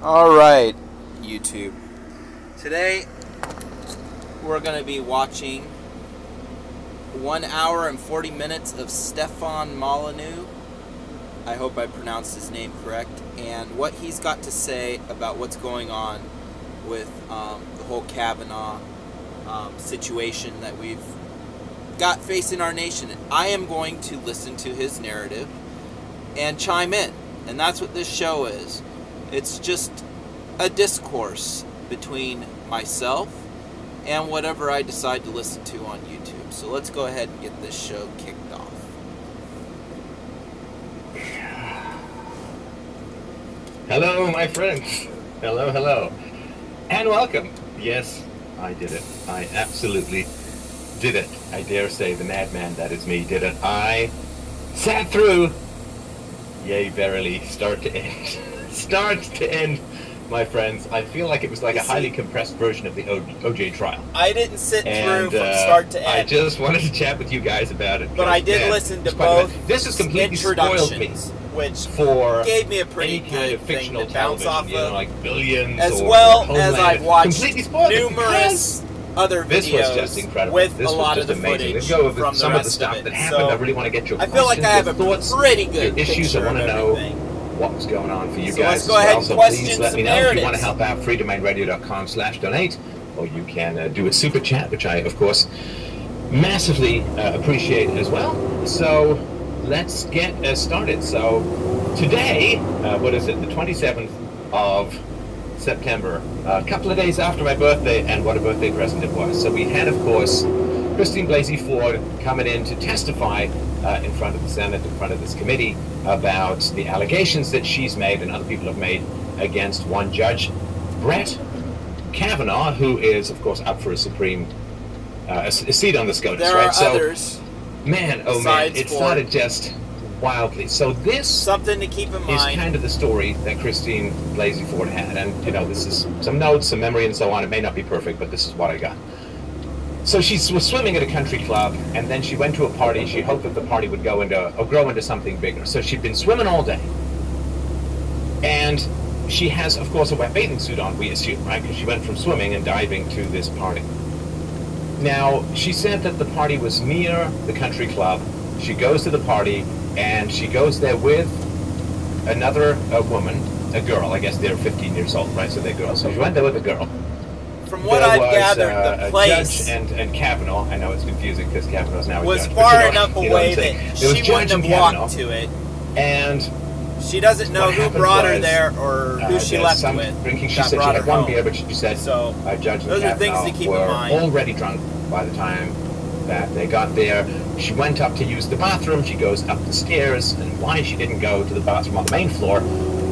Alright, YouTube. Today, we're going to be watching 1 hour and 40 minutes of Stefan Molyneux. I hope I pronounced his name correct. And what he's got to say about what's going on with the whole Kavanaugh situation that we've got facing our nation. I am going to listen to his narrative and chime in. And that's what this show is. It's just a discourse between myself and whatever I decide to listen to on YouTube. So let's go ahead and get this show kicked off. Hello, my friends. Hello, hello. And welcome. Yes, I did it. I absolutely did it. I dare say the madman that is me did it. I sat through, yea, verily, start to end. Start to end, my friends. I feel like it was like a highly compressed version of the OJ trial. I didn't sit through from start to end. I just wanted to chat with you guys about it. But I did listen to both. This has completely spoiled me, which for gave me a pretty any kind good of fictional thing to bounce television, off you know, of, like Billions, as or well Homeland. as I've watched Completely spoiled it numerous other this was videos just incredible. with This a was lot just of the amazing. footage Let's go with from some the of the rest stuff of it. that happened. So I really want to get your I feel like I have a thoughts, pretty good your issues. I picture want to of know everything. what was going on for you So guys let's go ahead as and well. So question please let some me know if you narratives. want to help out. freedomainradio.com/donate, or you can do a super chat, which I, of course, massively appreciate as well. So let's get started. So today, what is it? The 27th of September, a couple of days after my birthday, and what a birthday present it was. So we had, of course, Christine Blasey Ford coming in to testify in front of the Senate, in front of this committee, about the allegations that she's made and other people have made against one judge, Brett Kavanaugh, who is, of course, up for a supreme a seat on the SCOTUS. There right? are So, others. man, oh man, it started just wildly. So this Something to keep in is mind. kind of the story that Christine Blasey Ford had, and you know, this is some notes, some memory, and so on. It may not be perfect, but this is what I got. So she was swimming at a country club, and then she went to a party. She hoped that the party would go into or grow into something bigger. So she'd been swimming all day, and she has, of course, a wet bathing suit on, we assume, right? Because she went from swimming and diving to this party. Now, she said that the party was near the country club. She goes to the party, and she goes there with another woman, a girl. I guess they're 15 years old, right? So they're girls. So she went there with a girl. From what I've gathered, the place and Kavanaugh. I know it's confusing because Kavanaugh's now a was judge, far you know, enough you know away that she wouldn't have walked to it. And she doesn't know who brought her there or who she left with. Drinking. She said she had one beer, but she said so. Judge and Those are things Kavanaugh to keep were in mind. already drunk by the time that they got there. She went up to use the bathroom. She goes up the stairs, and why she didn't go to the bathroom on the main floor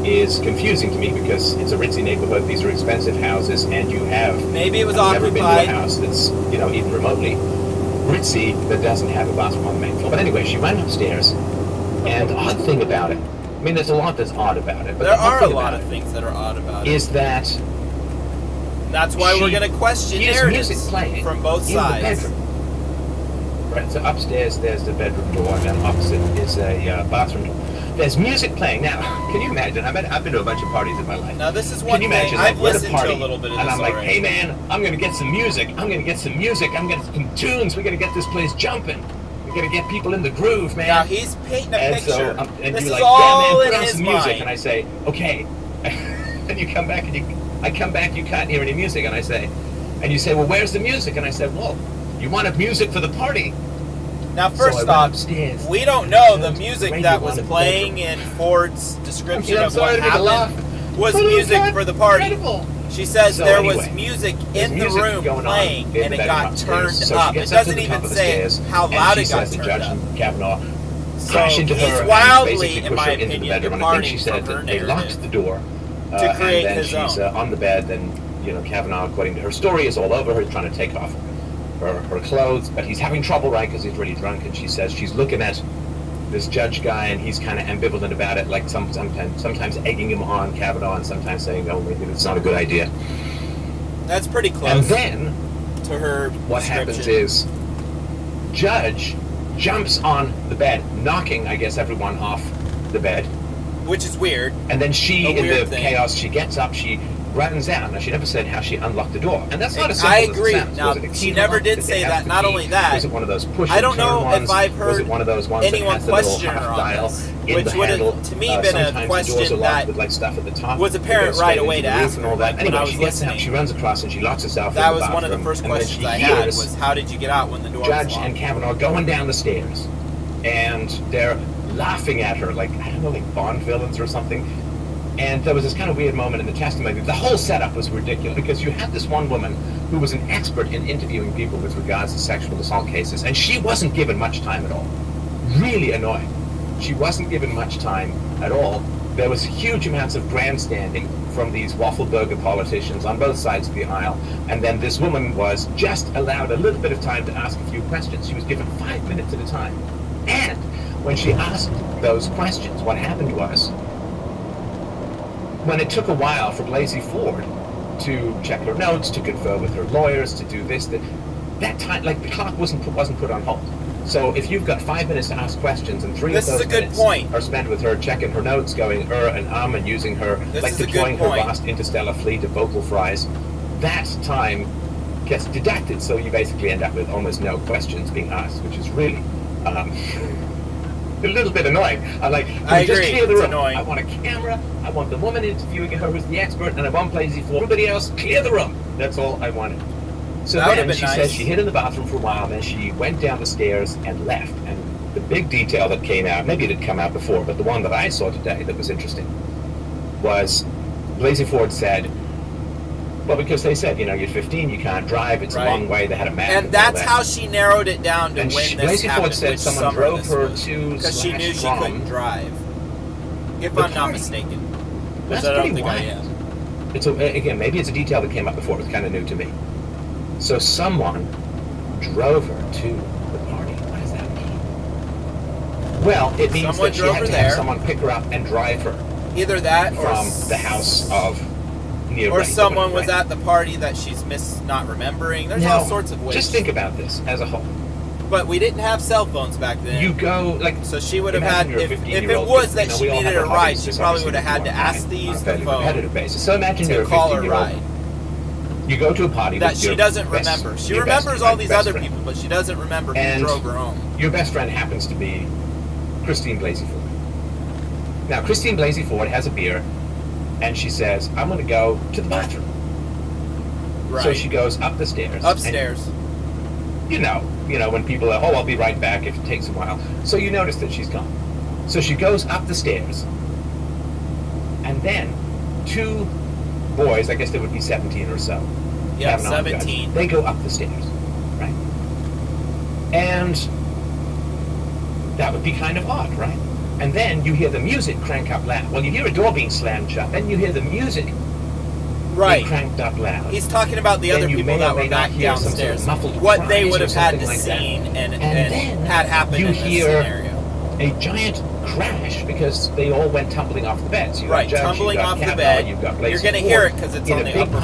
is confusing to me, because it's a ritzy neighborhood. These are expensive houses, and you have maybe it was never occupied. been to a house that's, you know, even remotely ritzy that doesn't have a bathroom on the main floor. But anyway, she went upstairs, and the odd thing about it, I mean, there's a lot that's odd about it, but there are a lot of things that are odd about it. Is that that's why we're going to question narratives from both sides. Right, so upstairs there's the bedroom door, and then opposite is a bathroom door. There's music playing. Now, can you imagine? I've been to a bunch of parties in my life. Now, this is one thing. I've listened to a little bit of this and I'm like, already. hey man, I'm going to get some music. I'm going to get some music. I'm going to get some tunes. We're going to get this place jumping. We're going to get people in the groove, man. Now, he's painting a picture. So, and this you're is like, all yeah, man, put in on his some music. mind. And I say, okay. And you come back, and I come back, you can't hear any music. And I say, and you say, well, where's the music? And I said, well, you wanted music for the party. Now, first off, we don't know the music that was playing in Ford's description of what happened was music for the party. She says there was music in the room playing, and it got turned up. It doesn't even say how loud it got turned up. So he's wildly, in my opinion, departing from her they locked narrative the door to create and then his own. she's on the bed, and you know, Kavanaugh, according to her story, is all over her, trying to take off her clothes, but he's having trouble, right, because he's really drunk, and she says she's looking at this judge guy, and he's kind of ambivalent about it, like sometimes egging him on, Kavanaugh, and sometimes saying, no, maybe it's not a good idea. That's pretty close. And then to her what happens is Judge jumps on the bed, knocking, I guess, everyone off the bed, which is weird. And then she, in the thing. chaos, she gets up, she runs out. Now, she never said how she unlocked the door. And that's not as simple I as it agree. sounds. Now, she never did say that. Not only that, was it one of those push I don't know ones? if I've heard was it one of those ones anyone that has the little question her half on dial this, in which the would handle? have, to me, been a Sometimes the doors question are locked that with like stuff at the top. was apparent right away to ask her, and all that. like, when Anyway, I was she gets out, listening. she runs across and she locks herself That in the was one of the bathroom, first and then questions she I had hears was, how did you get out when the door was Judge locked? and Kavanaugh going down the stairs, and they're laughing at her like, I don't know, like Bond villains or something. And there was this kind of weird moment in the testimony. The whole setup was ridiculous because you had this one woman who was an expert in interviewing people with regards to sexual assault cases, and she wasn't given much time at all. Really annoying. She wasn't given much time at all. There was huge amounts of grandstanding from these waffle burger politicians on both sides of the aisle, and then this woman was just allowed a little bit of time to ask a few questions. She was given 5 minutes at a time. And when she asked those questions, what happened was, when it took a while for Blasey Ford to check her notes, to confer with her lawyers, to do this, that time, like, the clock wasn't put on hold. So if you've got 5 minutes to ask questions and three of those minutes are spent with her checking her notes, going and using her, like deploying her vast interstellar fleet of vocal fries, that time gets deducted. So you basically end up with almost no questions being asked, which is really a little bit annoying. I agree. Just clear the room. Annoying. I want a camera. I want the woman interviewing her who's the expert, and I want Blasey Ford. Everybody else, clear the room. That's all I wanted. So then she says she hid in the bathroom for a while, and then she went down the stairs and left. And the big detail that came out, maybe it had come out before, but the one that I saw today that was interesting, was Blasey Ford said, well, because they said, you're 15, you can't drive, it's a long way, they had a map. And that's how she narrowed it down to when this Blasey happened, Ford said someone drove her to because she knew she couldn't drive. If I'm not mistaken. That's pretty wild. Again, maybe it's a detail that came up before, it was kind of new to me. So someone drove her to the party. What does that mean? Well, it means that she had to have someone pick her up and drive her. Either that or from the house of or someone was at the party that she's not remembering. There's all sorts of ways. Just think about this as a whole. But we didn't have cell phones back then. You go, so she would have had, if it was that she needed a ride, she probably would have had to ask to use the phone so imagine you're a call her ride. You go to a party that she doesn't remember. She remembers all these other people, but she doesn't remember who drove her home. Your best friend happens to be Christine Blasey Ford. Now, Christine Blasey Ford has a beer, and she says, I'm going to go to the bathroom. Right. So she goes up the stairs. Upstairs. And, when people are, I'll be right back if it takes a while. So you notice that she's gone. So she goes up the stairs, and then two boys, I guess they would be 17 or so. Yeah, 17. They go up the stairs, right? And that would be kind of odd, right? And then you hear the music crank up loud. Well, you hear a door being slammed shut, then you hear the music being cranked up loud. He's talking about the other people that were back downstairs. What they would have had to seen and had happened in this scenario. A giant crash because they all went tumbling off the bed. So tumbling off the bed. You're going to hear it because it's on the upper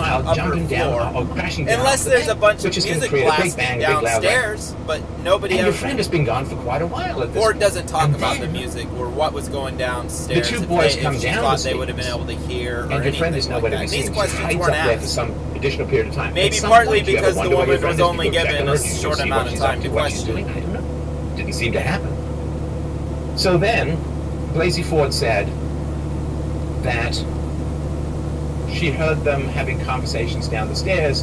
floor. Crashing down unless there's a bunch of music blasting downstairs, but nobody and your friend has been gone for quite a while at this Ford doesn't talk about the music or what was going downstairs. The two boys come down thought they would have been able to hear or and your friend is nowhere to be seen. These questions hides weren't up there for asked. some additional period of time. Maybe partly because the woman was only given a short amount of time to question. I don't know. Didn't seem to happen. So then, Blasey Ford said that she heard them having conversations down the stairs,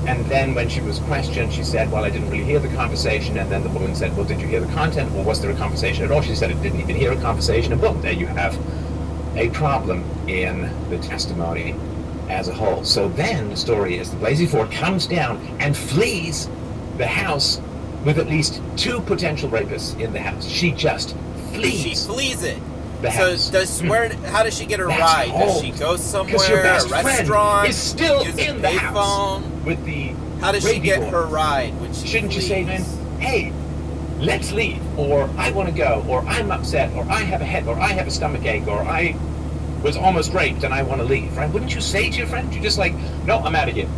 and then when she was questioned, she said, well, I didn't really hear the conversation, and then the woman said, well, did you hear the content, or was there a conversation at all? She said, I didn't even hear a conversation, and boom, there you have a problem in the testimony as a whole. So then the story is that Blasey Ford comes down and flees the house with at least two potential rapists in the house. She just flees. She flees it. So how does she get her ride? Does she go somewhere, a restaurant, is still use in a the house phone? With the how does she get her ride when she Shouldn't flees? you say then, hey, let's leave, or I want to go, or I'm upset, or I have a head, or I have a stomach ache, or I was almost raped and I want to leave, right? Wouldn't you say to your friend, you just like, no, I'm out of here.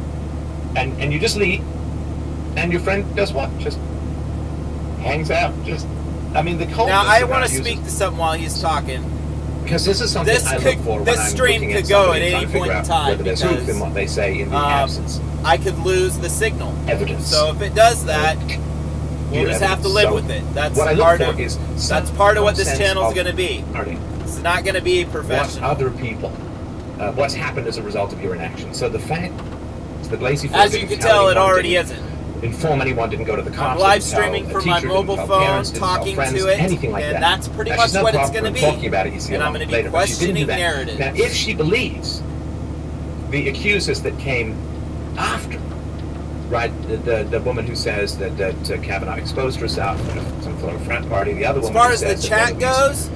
And you just leave, and your friend does what? Just hangs out, the coldness. Now, I want to speak to something while he's talking. Because this is something I look for when this I'm stream looking could at go somebody at and any trying to point figure in out time whether there's truth in what they say in the absence. I could lose the signal. Evidence. So if it does that, we'll just have to live with it. That's what I look part for of is that's part of what this sense channel is of going to be. party. It's not going to be professional. What other people, what's happened as a result of your inaction. So the fact that Lacey Ford As you can tell, it already isn't. Inform anyone, didn't go to the cops. I'm live streaming from my mobile phone, talking to it, anything like and that. that's pretty much what it's going to be. Talking about it, you see, and I'm going to be questioning narratives. Now, if she believes the accusers that came after, right, the woman who says that Kavanaugh exposed herself at some sort of frat party, the other as woman far who as says the chat goes,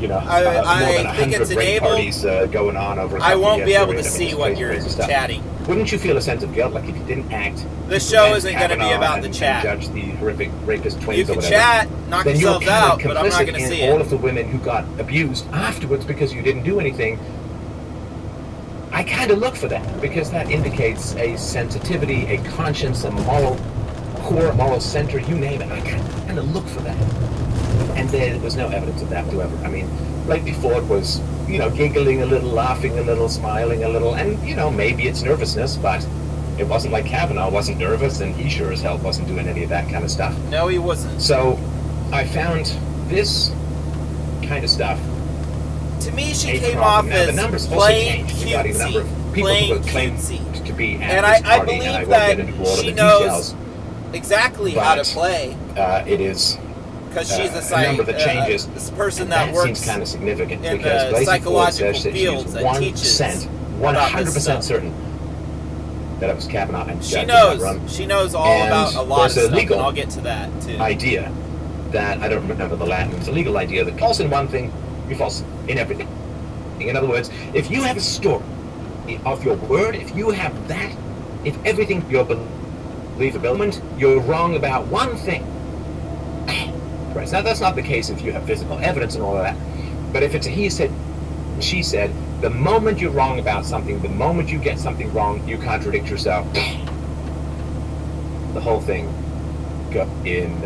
you know, I more than think 100 it's rape enabled. parties going on over. I won't be able to period. see what you're chatting. Wouldn't you feel a sense of guilt, like if you didn't act? This show isn't going to be about the chat. Judge the horrific rapist twins You can or whatever. chat, knock then yourselves you're out, but I'm not going to see all it. of the women who got abused afterwards because you didn't do anything. I kind of look for that because that indicates a sensitivity, a conscience, a moral core, moral center, you name it. I kind of look for that. And there was no evidence of that whatsoever. I mean, Lacey Ford was, you know, giggling a little, laughing a little, smiling a little, and, you know, maybe it's nervousness, but it wasn't like Kavanaugh wasn't nervous, and he sure as hell wasn't doing any of that kind of stuff. No, he wasn't. So I found this kind of stuff. To me, she came off as playing cutesy. Playing cutesy. To be and I believe that she knows exactly how to play. It is because she's a number of the changes. This person that works seems kind of significant in because the Lacey psychological Ford says fields that that she's teaches 100% certain that it was Kavanaugh and she knows all about a lot of stuff, and I'll get to that too. Idea that I don't remember the Latin. It's a legal idea that false in one thing, you're false in everything. In other words, if you have a story of your word, if you have that, if everything your believability, you're wrong about one thing. Right. Now that's not the case if you have physical evidence and all of that. But if it's a he said, she said, the moment you're wrong about something, the moment you get something wrong, you contradict yourself. The whole thing go in.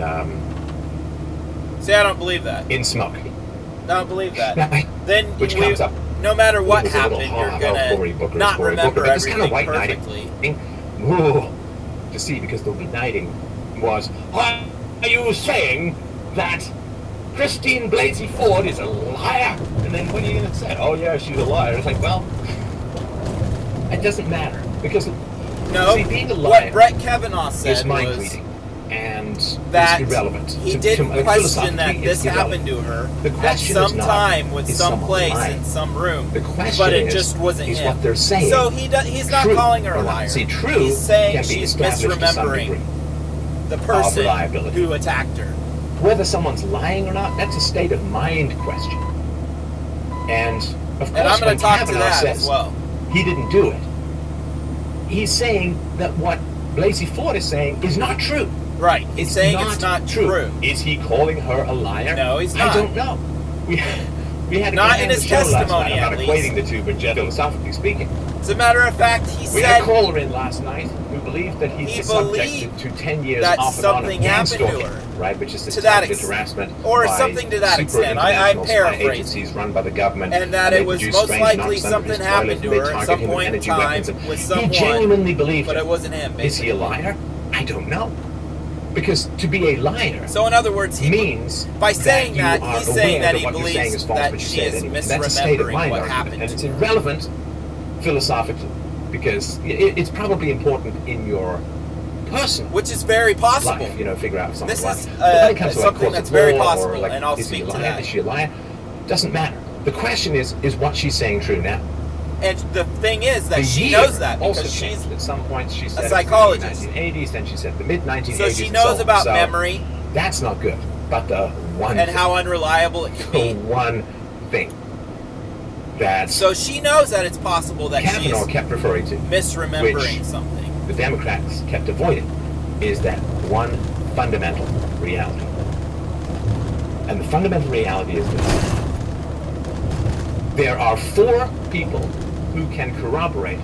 See, I don't believe that. In smoke. I don't believe that. Then which comes up. No matter what happened, you're gonna not remember everything perfectly. Ooh, to see, because the white knighting was, are you saying that Christine Blasey Ford is a liar? And then what are you going to say? Oh yeah, she's a liar. It's like, well, it doesn't matter, because see, being a liar, what Brett Kavanaugh said is mind reading, and that it's irrelevant. He didn't question that this happened to her at some time with some place in some room, but it just wasn't him. What they're saying. So he's not calling her a liar. See, true he's saying can be she's misremembering the person who attacked her. Whether someone's lying or not, that's a state of mind question. And of course, I'm going to talk to Kavanaugh that says as well. He didn't do it. He's saying that what Blasey Ford is saying is not true. Right. He's saying it's not true. Is he calling her a liar? No, he's not. I don't know. We had a not in his testimony, I'm not least. Equating the two, but philosophically speaking. As a matter of fact, he said... We had a caller in last night who believed that he's subjected to 10 years off and on of gang stalking, right? Which is this targeted harassment or something to that extent. I'm paraphrasing. Agencies run by the government, and that it was most likely something happened to her at some point in time with someone, he genuinely believed but it wasn't him. Basically. Is he a liar? I don't know. Because to be a liar, so in other words, he means by saying that he's saying that he believes that she is misremembering what happened, and it's irrelevant philosophically, because it's probably important in your personal, which is very possible. Life, you know, figure out something. This is something that's very possible, and I'll speak to that. Is she a liar? Doesn't matter. The question is what she's saying true now? And the thing is that she knows that because she's at some points she said a psychologist. In the 1980s, then she said the mid-1980s. So she knows about memory. That's not good. But the one and how unreliable it can be. The one thing that so she knows that it's possible that Kavanaugh she's kept referring to, misremembering something. The Democrats kept avoiding is that one fundamental reality, and the fundamental reality is this: there are 4 people who can corroborate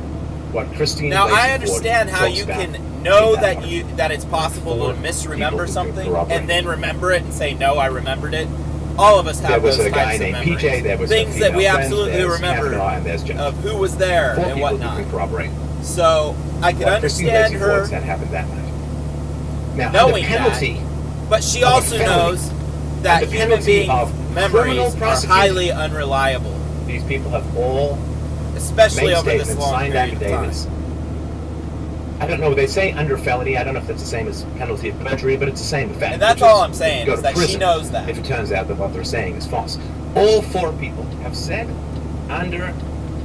what Christine. Now Blasey I understand Ford how you can know that it's possible to misremember something and then remember it and say no, I remembered it. All of us have there was those a guy types of named memories. PJ. There was things a that we female friend, absolutely there's remember Kavanaugh, and there's Jones. of who was there 4 and people whatnot. who can corroborate. So I could What Christine understand Blasey Ford her said happened that night. Now, knowing under penalty, that, but she of also felony, knows that under human penalty beings' of memories criminal are prosecution, highly unreliable, these people have all especially made over this statements, long signed period of affidavits. time. I don't know. They say under felony. I don't know if that's the same as penalty of perjury, but it's the same effect. And that's which is all I'm saying, go is to that she prison knows that. if it turns out that what they're saying is false. All 4 people have said under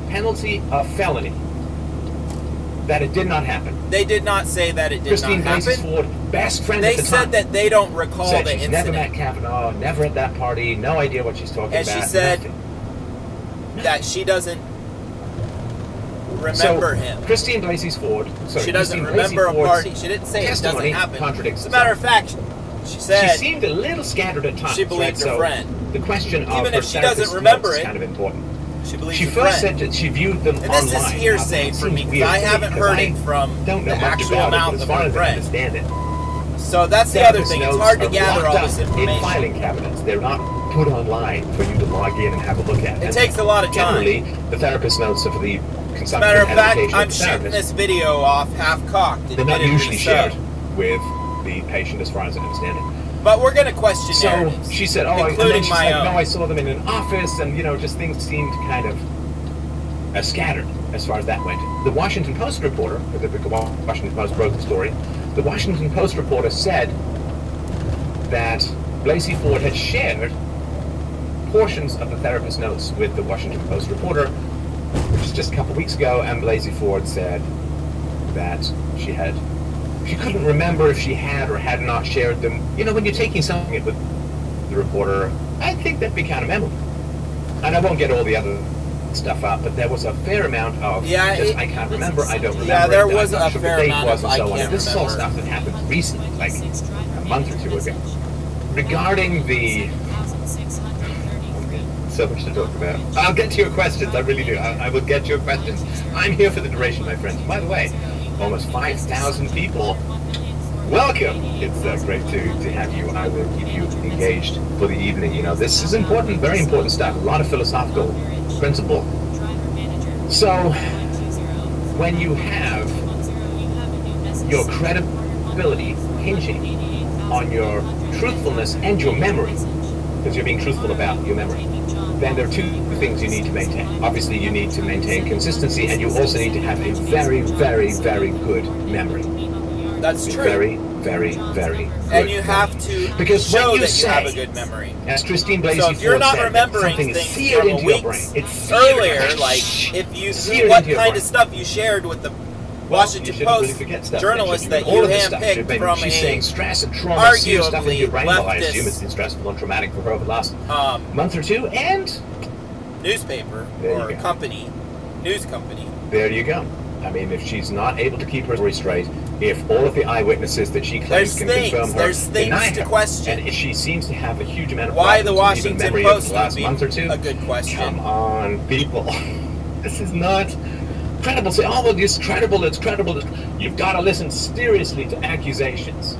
penalty of felony that it did not happen. They did not say that it did Christine not Blasey happen. Ford, best friend They at the said time, that they don't recall said the she's incident. never met Kavanaugh, never at that party, no idea what she's talking And about. she said nothing. that she doesn't remember So, him. Christine Blasey Ford. Sorry, She doesn't Christine remember Blasey a Ford's party. She didn't say it doesn't testimony happen. contradicts As a matter of itself. fact, she said She seemed a little scattered at times. she believed right? her So friend. The question of Even her if she doesn't therapist's remember notes is it, kind of important. she believes She her first friend. said that she viewed them And online. this is hearsay Now, for that me seems because weird I to me, haven't because heard I it from don't know the much actual about it, mouth but as of far her as I friend. understand it, So that's the other therapist thing. It's notes hard to are gather locked all this up in information. filing cabinets. They're not put online for you to log in and have a look at. It takes a lot of time. Generally, the therapist notes are for the As a consumption matter of and fact, education I'm of the shooting therapist. this video off half-cocked. They're not admittedly usually so. shared with the patient, as far as I understand it. But we're going to question So narratives, she said, and then including she's my like, no, own. I saw them in an office, and just things seemed kind of scattered as far as that went. The Washington Post reporter, the Washington Post broke the story, the Washington Post reporter said that Blasey Ford had shared portions of the therapist's notes with the Washington Post reporter, which is just a couple weeks ago, and Blasey Ford said that she couldn't remember if she had or had not shared them. When you're taking something with the reporter, I think that'd be kind of memorable. And I won't get all the other stuff up, but there was a fair amount of I can't remember, I don't remember. Yeah, there I'm was not a sure fair the date amount was of and I so on. can't This is all remember. stuff that happened recently, like a month or 2 ago. Regarding the... So much to talk about. I'll get to your questions, I really do. I will get to your questions. I'm here for the duration, my friends. By the way, almost 5,000 people. Welcome! It's great to have you. I will keep you engaged for the evening. This is important, very important stuff. A lot of philosophical principle. So, when you have your credibility hinging on your truthfulness and your memory, because you're being truthful about your memory, then there are 2 things you need to maintain. Obviously, you need to maintain consistency, and you also need to have a very, very, very good memory. That's true. Very, very, very good. And you have to Because show when you that you have say, a good memory. as Christine Blasey So if you're Ford not said, remembering something is things seared from a into your week brain. It's seared earlier, like if you seared what into your kind brain. of stuff you shared with the Well, Washington you shouldn't Post really forget stuff, journalist should that All you of this stuff should handpicked be- from She's a saying stress and trauma sear stuff into your arguably brain. Well, I leftist, assume it's been stressful and traumatic for her over the last month or 2, and newspaper There you or go. company, news company. there you go. I mean, if she's not able to keep her story straight, if all of the eyewitnesses that she claims There's can things- confirm her there's things deny to her, question. and if she seems to have a huge amount of Why the problems with even Washington memory over Post the would last be month or 2, a good question. come on, people. This is not credible. Say, oh, well, it's credible, it's credible. You've got to listen seriously to accusations.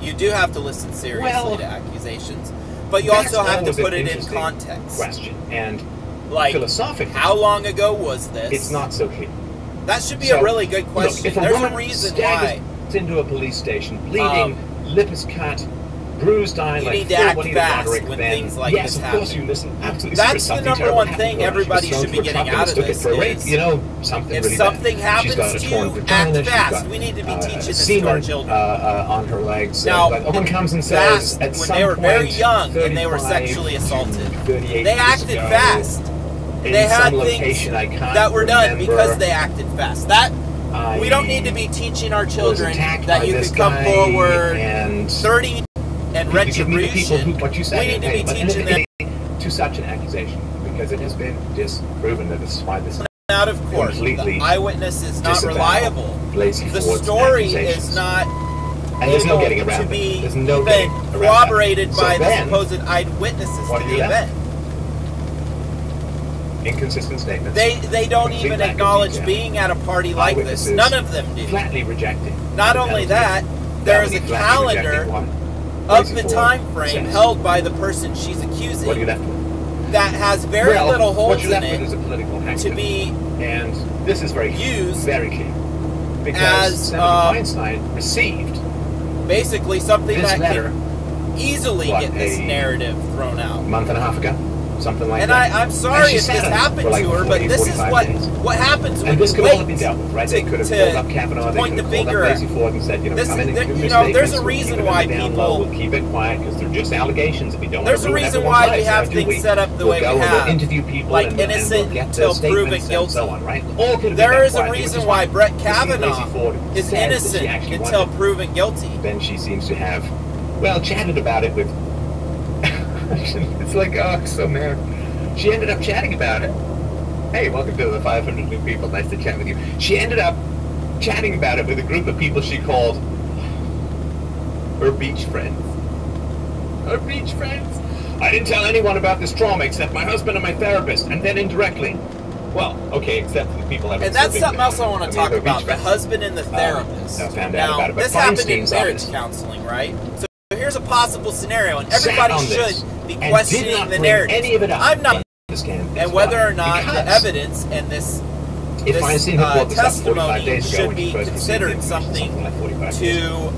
You do have to listen seriously Well, to accusations, but you That's also have to always an put it in interesting context. question. And Like, philosophically, how long ago was this? it's not so clear. That should be So, a really good question. Look, if a There's woman a reason staggers why. into a police station, bleeding, lip is cut, bruised eye, You like need to Phil act Juanita fast Roderick, when then things like yes, this of course happen. you listen absolutely That's serious. the Something number terrible one happened thing to her. everybody She was should be thrown to a getting truck out and of took it this for a rape, is, something if really something bad. happens She's got a to torn you, vagina, act she's fast. got, We need to be teaching this to semen, our children. on her legs. Now, like, one comes and fast, says, at when some they were very point, young and they were 35 sexually assaulted, to 38 they years acted ago, fast. in They had some things location, I can't that were done remember. because they acted fast. We don't need to be teaching our children that you can come forward and 30 and retribution. What you said, We need to be teaching them. to such an accusation, because it has been disproven that this is why this is Out of court, completely the eyewitness is not disavow reliable. Blasey The Ford's story accusations. is not And there's no able getting around to it. be There's no even getting around that. corroborated So by the then, supposed eyewitnesses what to are the you left? event. Inconsistent statements. They don't Complete even lack of acknowledge detail. being at a party like this. Eyewitnesses None of them do. Flatly rejecting. Not the only penalty. that, there is a Flatly rejecting calendar one. of the time frame held by the person she's accusing. What are you left with? That has very little holes in it is a political to be and this is very used very clear because as Senator Feinstein received basically something this that letter, can easily get this narrative thrown out. A month and a half ago, something like and that. I'm sorry if this happened like to her, 40, but this is what happens when and this you could wait all have been dealt with, right? They could have called up Kavanaugh, they point could the have called finger up at. Blasey Ford and said, This come in and is, do you know, there's a we'll reason keep it why down people. low, we'll keep it quiet because they're just allegations. If we don't There's a reason why we have things set up the way we have. We'll interview people like and innocent we'll get until proven statements guilty. and so on, right? All could have been There is a quiet, reason why Brett Kavanaugh is said that innocent she actually until wanted. proven guilty. Then she seems to have, well, chatted about it with. It's like, oh, so mad. She ended up chatting about it. Hey, welcome to the 500 new people. Nice to chat with you. She ended up chatting about it with a group of people she called her beach friends. Her beach friends. I didn't tell anyone about this trauma except my husband and my therapist, and then indirectly. Well, okay, except for the people I've been And that's sleeping something with. else I want to talk about, the husband and the therapist. I found out about it, but this happened in Feinstein's marriage office. counseling, right? So here's a possible scenario, and everybody should be and questioning did not the bring narrative. any of it up. I'm not. And whether or not the Because evidence and this testimony should be considered something like 45 days. to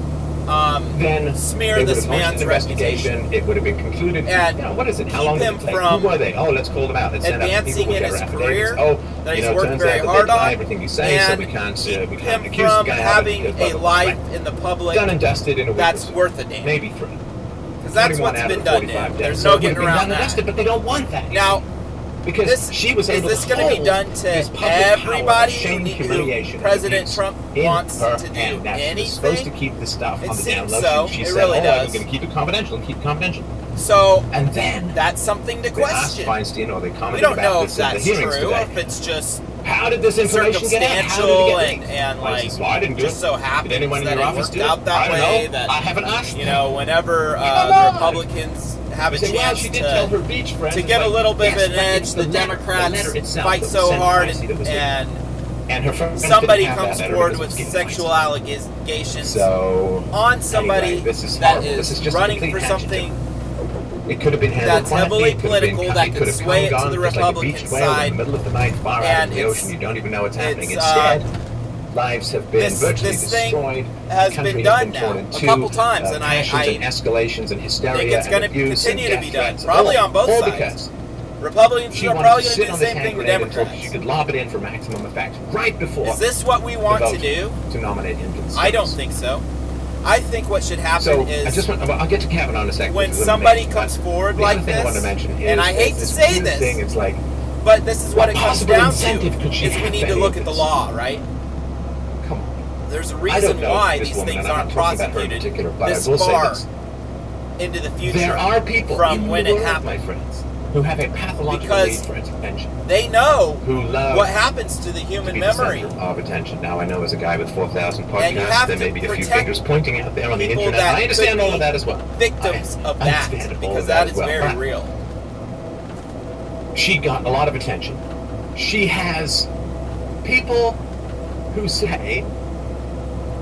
then smear this man's reputation. It would have been concluded. And what is it? How keep long did him it take? from Who were they? Oh, let's call them out. Let's send out advancing people in with his their career affidavits. that he's it worked turns very out that hard they deny on, everything you say, so and we can't keep accuse him the from guy having of it a because life in the public done and dusted in a week. that's worth a damn. Maybe 3. Because that's what's been done now. There's no getting around that. But they don't want that. Now, because she was able is this to going to be done to everybody who President Trump wants to do anything? She's supposed to keep the stuff on the down low. So. She It said, really does. I'm going to keep it confidential and keep it confidential. So, and then that's something to question. They asked Feinstein, or they commented we don't know about if this at the that's hearings true, today. or if it's just how did this information get out? How did it get and like well, I didn't do just it. so happens did anyone in that your it office worked do it? out that way. That I haven't asked. You know, whenever the Republicans have a chance she did tell her beach friends, to get a little bit of an edge, the letter Democrats fight so hard, and her friends somebody didn't have comes that forward letter with because it was sexual allegations anyway, on somebody this is that horrible. This is is just a running complete for tangent. something it could have been handled that's heavily quietly, it political, that could sway it to the Republican side. In the middle of the night, far out in the ocean, you don't even know what's happening. Instead, lives have been virtually destroyed. Has been done now a couple times, and I escalations and hysteria think it's going to continue to be done, probably on both sides. Because Republicans are probably going to do the same thing with she Democrats. could lob it in for maximum effect right before. Is this what we want to do? To nominate him to the I don't think so. I think what should happen is I'll get to Kavanaugh in a second. When somebody comes forward like this, and I hate to say this, it's like, but this is what it comes down to, is we need to look at the this? law, right? Come on. There's a reason why these things aren't prosecuted this far into the future there are people from in when the it world, happened. my friends, who have a pathological need for attention. They know who love what happens to the human to be memory. The center of attention. Now I know as a guy with 4,000 And you podcasts, have there to may be a few protect fingers pointing out there on the people internet. that I understand could all of be that as well. Victims of that, because that is very real. She got a lot of attention. She has people who say,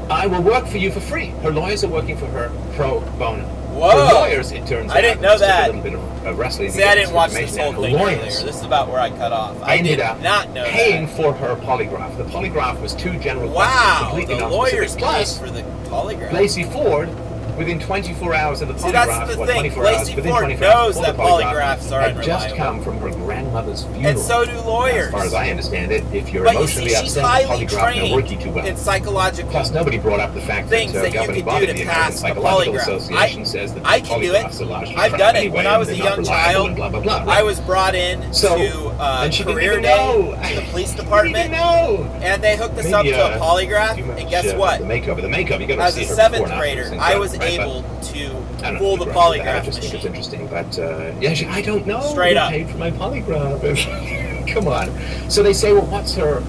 I will work for you for free. Her lawyers are working for her pro bono. Whoa! Her lawyers, it turns out, I didn't know that. A little bit of wrestling. See, I didn't watch this whole thing earlier. Lawyers This is about where I cut off. I ended did up not know paying that. for her polygraph. The polygraph was 2 general Wow! questions, completely The non-specific. lawyers Plus, paid for the polygraph. Blasey Ford, within 24 hours of the polygraph, See, that's the thing. 24 hours, Blasey within Ford 24 hours knows before that the polygraph, polygraphs are had just unreliable. come from her grandmother's funeral. And so do lawyers. As far as I understand it, if you're But you emotionally see, she's upset, highly the polygraph trained not working too well. in psychological Plus, nobody brought up the fact things that that you governing could body do of to the American pass a Psychological polygraph. Association says that I can do it. polygraphs are largely I've crap done it anyway, when I was a and they're young not reliable child. and blah, blah, blah, right? I was brought in and she to didn't career even day know. to the police She department, didn't know. and they hooked us up to a polygraph. And guess what? The makeover. You got to As see a her 7th grader, I was able to fool the polygraph I just think it's interesting, but I don't know. Straight up. I paid for my polygraph. Come on. So they say, well, what's her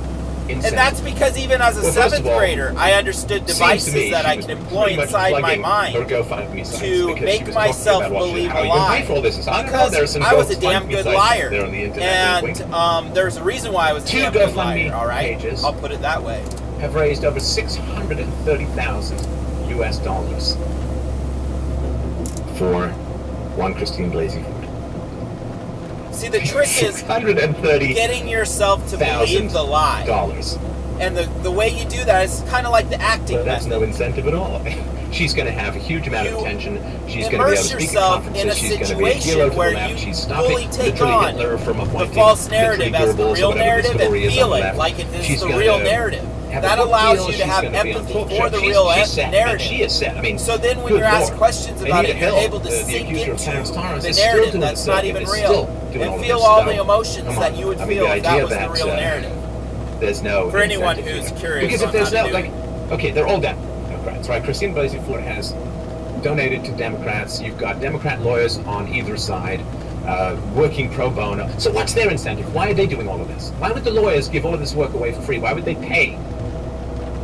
incentive? And that's because even as a 7th grader, I understood devices that I can employ inside my mind to make myself believe a lie. Because I was a damn good liar. And there's a reason why I was a damn good liar, all right? I'll put it that way. Have raised over $630,000 US. for one Christine Blasey Ford. See, the trick is getting yourself to believe the lie. And the way you do that is kind of like the acting That's method. no incentive at all. She's going to have a huge amount of attention. She's going to be able to speak at conferences. She's going to be a hero to the left. She's stopping literally Hitler from appointing the false narrative as the real narrative and feel it like it is the real narrative. That allows you to have empathy for the real narrative. She is sad. I mean, so then when you're asked questions about it, you're able to sink into the narrative that's not even real and feel all the emotions that you would feel if that was the real narrative. There's no for anyone who's curious. Because if there's no, like, okay, they're all Democrats, right? Christine Blasey Ford has donated to Democrats. You've got Democrat lawyers on either side, working pro bono. So what's their incentive? Why are they doing all of this? Why would the lawyers give all of this work away for free? Why would they pay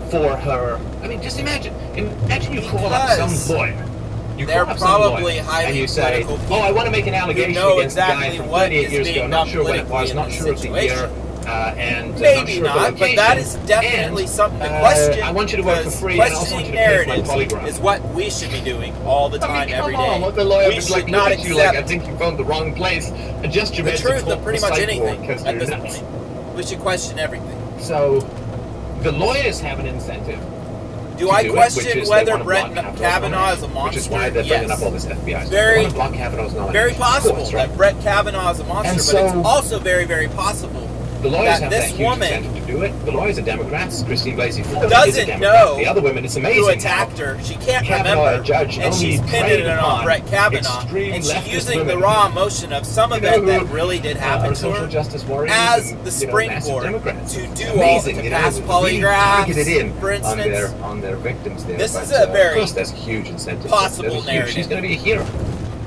for her? I mean, just imagine you call up some lawyer. They're probably highly and you say, political oh, I want to make an allegation against exactly the guy from 38 years ago. Not sure what it was, not sure of the year. Maybe not, but that is definitely something to question. I want you to work for free, and I also want you to pay for my polygraph. Is what we should be doing all the time, every day. What the lawyer we is should like, not look at you like, I think you phoned the wrong place. Adjust your the truth of pretty much anything at this point. We should question everything. So, the lawyers have an incentive. Do I question whether Brett Kavanaugh is a monster? Which is why they're bringing up all this FBI stuff. Very possible that Brett Kavanaugh is a monster, but it's also very, very possible the lawyers that have this that huge woman incentive to do it. The lawyers are Democrats. Christine Blasey Ford doesn't know the other women. It's amazing who attacked her. She can't Kavanaugh, remember, judge, and she's pinning it on Brett Kavanaugh, and she's using the raw emotion of some event that really did happen to her as the springboard to do all to pass polygraphs, for instance. On their victims there. This is a very of course, there's a huge incentive. possible narrative. She's going to be a hero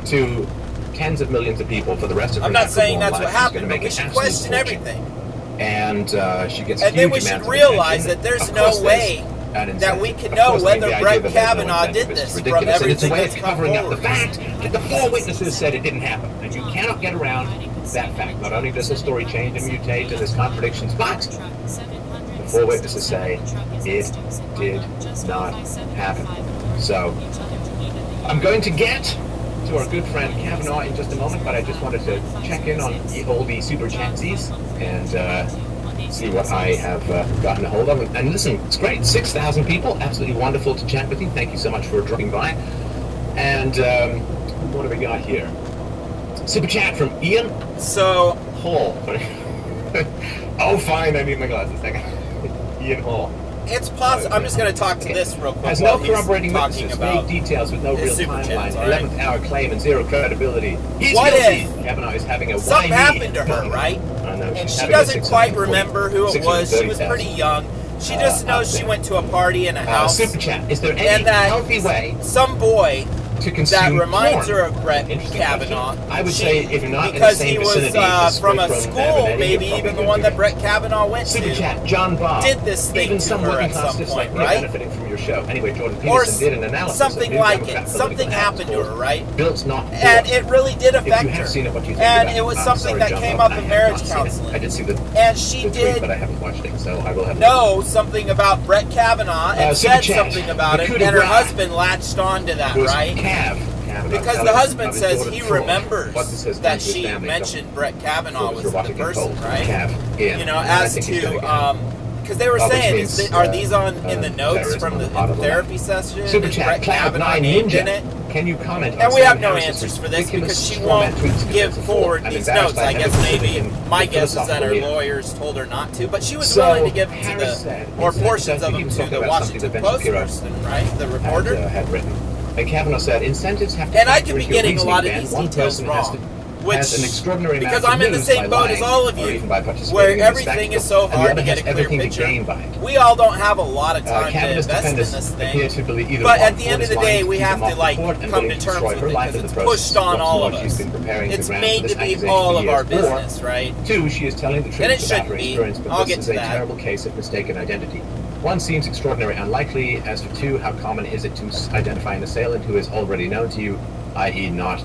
to tens of millions of people for the rest of her life. I'm not saying that's what happened, but we should question everything. And she gets and then we should realize that there's no way that we can know whether Brett Kavanaugh did this from everything that's come forward. It's a way of covering up the fact that the 4 witnesses said it didn't happen. And you cannot get around that fact. Not only does the story change and mutate and there's contradictions, but the 4 witnesses say it did not happen. So, I'm going to get to our good friend Kavanaugh in just a moment, but I just wanted to check in on all the super chatsies and see what I have gotten a hold of. And listen, it's great. 6,000 people. Absolutely wonderful to chat with you. Thank you so much for dropping by. And what do we got here? Super chat from Ian Hall. Oh, fine. I need my glasses. Ian Hall. It's possible. I'm just going to talk to this real quick. Has no corroborating witnesses, vague details with no real timeline, 11th hour claim and zero credibility. He's guilty. Kavanaugh is having a something happened to her, right? And she doesn't quite remember who it was. She was pretty young. She just knows she went to a party in a house. Super chat. Is there any healthy way some boy to consume that reminds porn? her of Brett Kavanaugh? I would say if you're not because in the same he was vicinity, from a school, maybe even the one that Brett Kavanaugh went Super to. Chat. John Bob did this thing even to some her working at class some dislike point, right? benefiting from your show. Anyway, Jordan Peterson did an analysis something of like Democrat it. Something happened to her, right? Built not and it really did affect if you have her. seen it, what do you think and about it was it? something Sorry, that John came Bob, up in marriage counseling. I did see the and she the did tweet, but I haven't watched it, so I will have know something about Brett Kavanaugh and said something about it, and her husband latched on to that, right? Because the husband says he remembers that she mentioned Brett Kavanaugh was the person, right? You know, as to because they were saying, are these on in the notes from the therapy session? Super Chat, Cloud9 Ninja. Can you comment? And we have no answers for this because she won't give forward these notes. I guess maybe my guess is that her lawyers told her not to, but she was willing to give to the or portions of them to the Washington Post person, right? The reporter had written. And Kavanaugh said incentives have to. And I could be getting a lot of these details wrong. Which, because I'm in the same boat as all of you, where everything is so hard to get a clear picture. We all don't have a lot of time to invest in this thing. But at the end of the day, we have to like come to terms with it because it's pushed on all of us. It's made to be all of our business, right? Two, she is telling the truth and it shouldn't be. I'll get to that. This is a terrible case of mistaken identity. One seems extraordinarily unlikely. As for two, how common is it to identify an assailant who is already known to you, i.e. not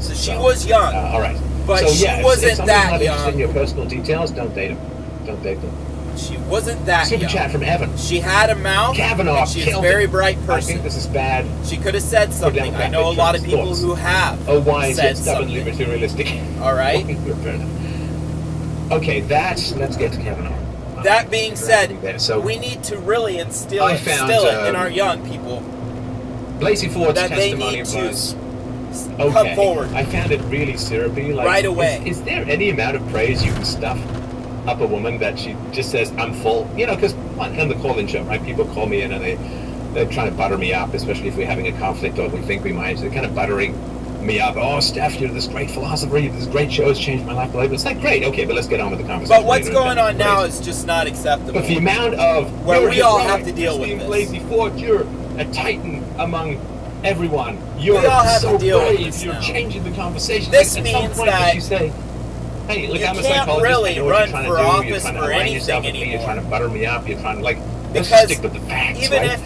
So she was young. All right. But so, she yeah, wasn't if somebody's that not interested in young. your personal details, don't date them. Don't date them. She wasn't that Super young. chat from Evan. She had a mouth. Kavanaugh and she's a killed very it. bright I person. think this is bad. She could have said something. I Democratic know a lot of people thoughts. who have Oh, wise said yet stubbornly something. materialistic. All right. Fair enough. Okay, let's get to Kavanaugh. That being said, there. So we need to really instill I it found, in our young people Blasey Ford's that they testimony need to was come forward I found it really syrupy. Like, right away. Is there any amount of praise you can stuff up a woman that she just says, I'm full? You know, because on the call-in show, right, people call me in and they're trying to butter me up, especially if we're having a conflict or we think we might. They're kind of buttering me up. Oh, Steph, you're this great philosopher. This great show has changed my life. It's like, great, okay, but let's get on with the conversation. But what's going on now is just not acceptable. But the amount of... where we all have to deal with this. Blasey Ford, you're a titan among everyone. You're we all have so to deal brave. with this You're now. changing the conversation. This At means some point, that you say, hey, look, you I'm a can't psychologist. really I know what run you're trying for to do. office You're trying to for align anything yourself with me. anymore. You're trying to butter me up. You're trying to, like, let's because just stick with the facts, even right? if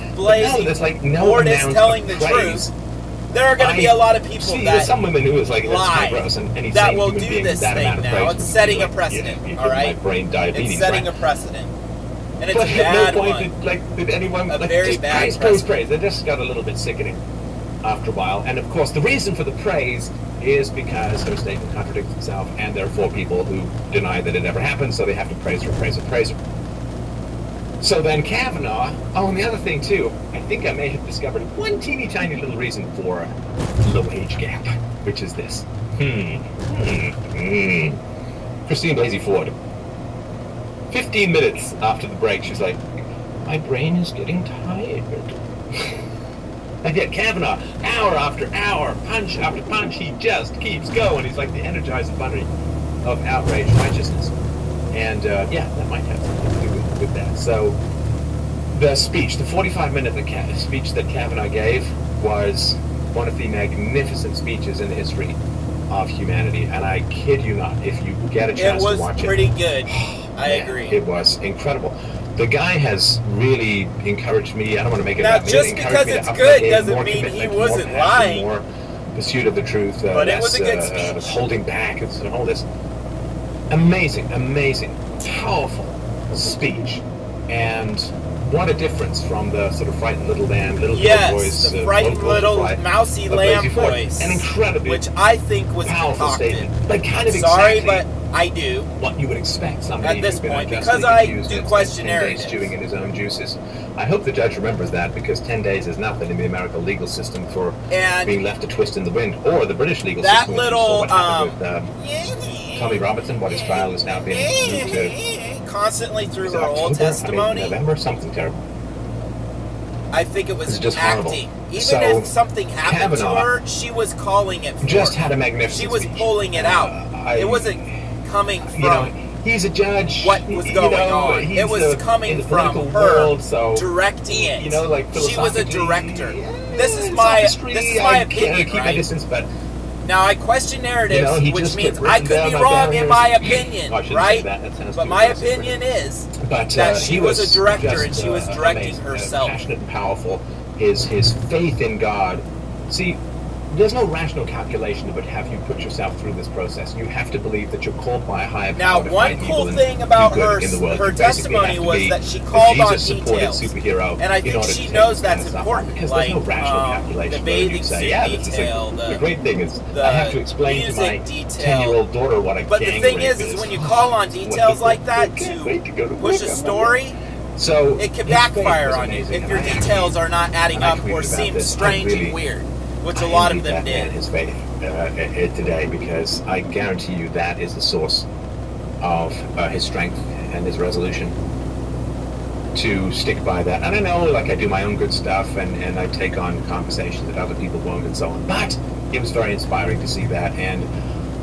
There's like no Ford is amount telling of the praise. truth, there are going to be a lot of people See, that there's some women who is like lie gross, and any that sane will human do being this with that thing amount of now. praise It's would be setting like, a precedent, you're all right? my brain diabetes, It's setting right? a precedent. And it's But a bad at no point one. did anyone A like, very just bad praise. They just got a little bit sickening after a while. And of course, the reason for the praise is because her statement contradicts itself, and there are 4 people who deny that it ever happened, so they have to praise her. So then Kavanaugh, oh, and the other thing too, I think I may have discovered one teeny tiny little reason for low age gap, which is this. Christine Blasey Ford. 15 minutes after the break, she's like, my brain is getting tired. And yet Kavanaugh, hour after hour, punch after punch, he just keeps going. He's like the Energizer Bunny of outraged righteousness. And yeah, that might have something to do with that. So the speech, the 45-minute speech that Kavanaugh gave was one of the magnificent speeches in the history of humanity. And I kid you not, if you get a chance to watch it. It was pretty good. I agree. It was incredible. The guy has really encouraged me. I don't want to make it now, about me. just because it's good doesn't mean he wasn't lying. More pursuit of the truth. But it was a good speech. Holding back and all this. Amazing, powerful speech. And what a difference from the sort of frightened little lamb, little voice. The frightened little mousy lamb voice. An incredibly which I think was powerful concocted. statement. Like kind of Sorry, exactly but I do. What you would expect somebody at this who's been point, unjustly because I accused do of question 10 days narratives. chewing in his own juices. I hope the judge remembers that, because 10 days is nothing in the American legal system for being left to twist in the wind, or the British legal system. That little what happened with Tommy Robertson, what his trial is now being moved to constantly through her October? old testimony. November, something terrible. I think it was just acting. horrible. Even So, if something happened Kavanaugh to her, she was calling it forth. Just had a magnificent She was speech. pulling it out. It wasn't coming from he's a judge. what was going on. It was coming from her world, so, directing it. Like she was a director. Yeah, this is my I opinion, keep right? my distance, but now I question narratives, he which just means kept I written could down be my wrong in barriers. my opinion, I shouldn't say right? that. That sounds But too my aggressive, opinion is but that she he was a director just, and she was directing amazing, herself. Passionate and powerful. His faith in God. See, there's no rational calculation that would have you put yourself through this process. You have to believe that you're called by a higher now, power to one fight cool evil thing and about do good her in the world. her You basically testimony have to was be that she a called on Jesus-supported details, superhero and I in think order she to knows take that's this stuff on, important. because Like there's no rational calculation the where you bathing say, suit yeah, this is detail, the great thing is the I have to explain to my music detail. 10-year-old daughter what a But the gang thing rape is when you call on details like that to push a story, so it can his faith backfire was on you amazing, if and your I actually- details are not adding I up tweeted or about seem this. strange I really- and weird, which a lot of them that man did. his faith today, because I guarantee you that is the source of his strength and his resolution to stick by that. And I know, like, I do my own good stuff and I take on conversations that other people won't and so on, but it was very inspiring to see that. And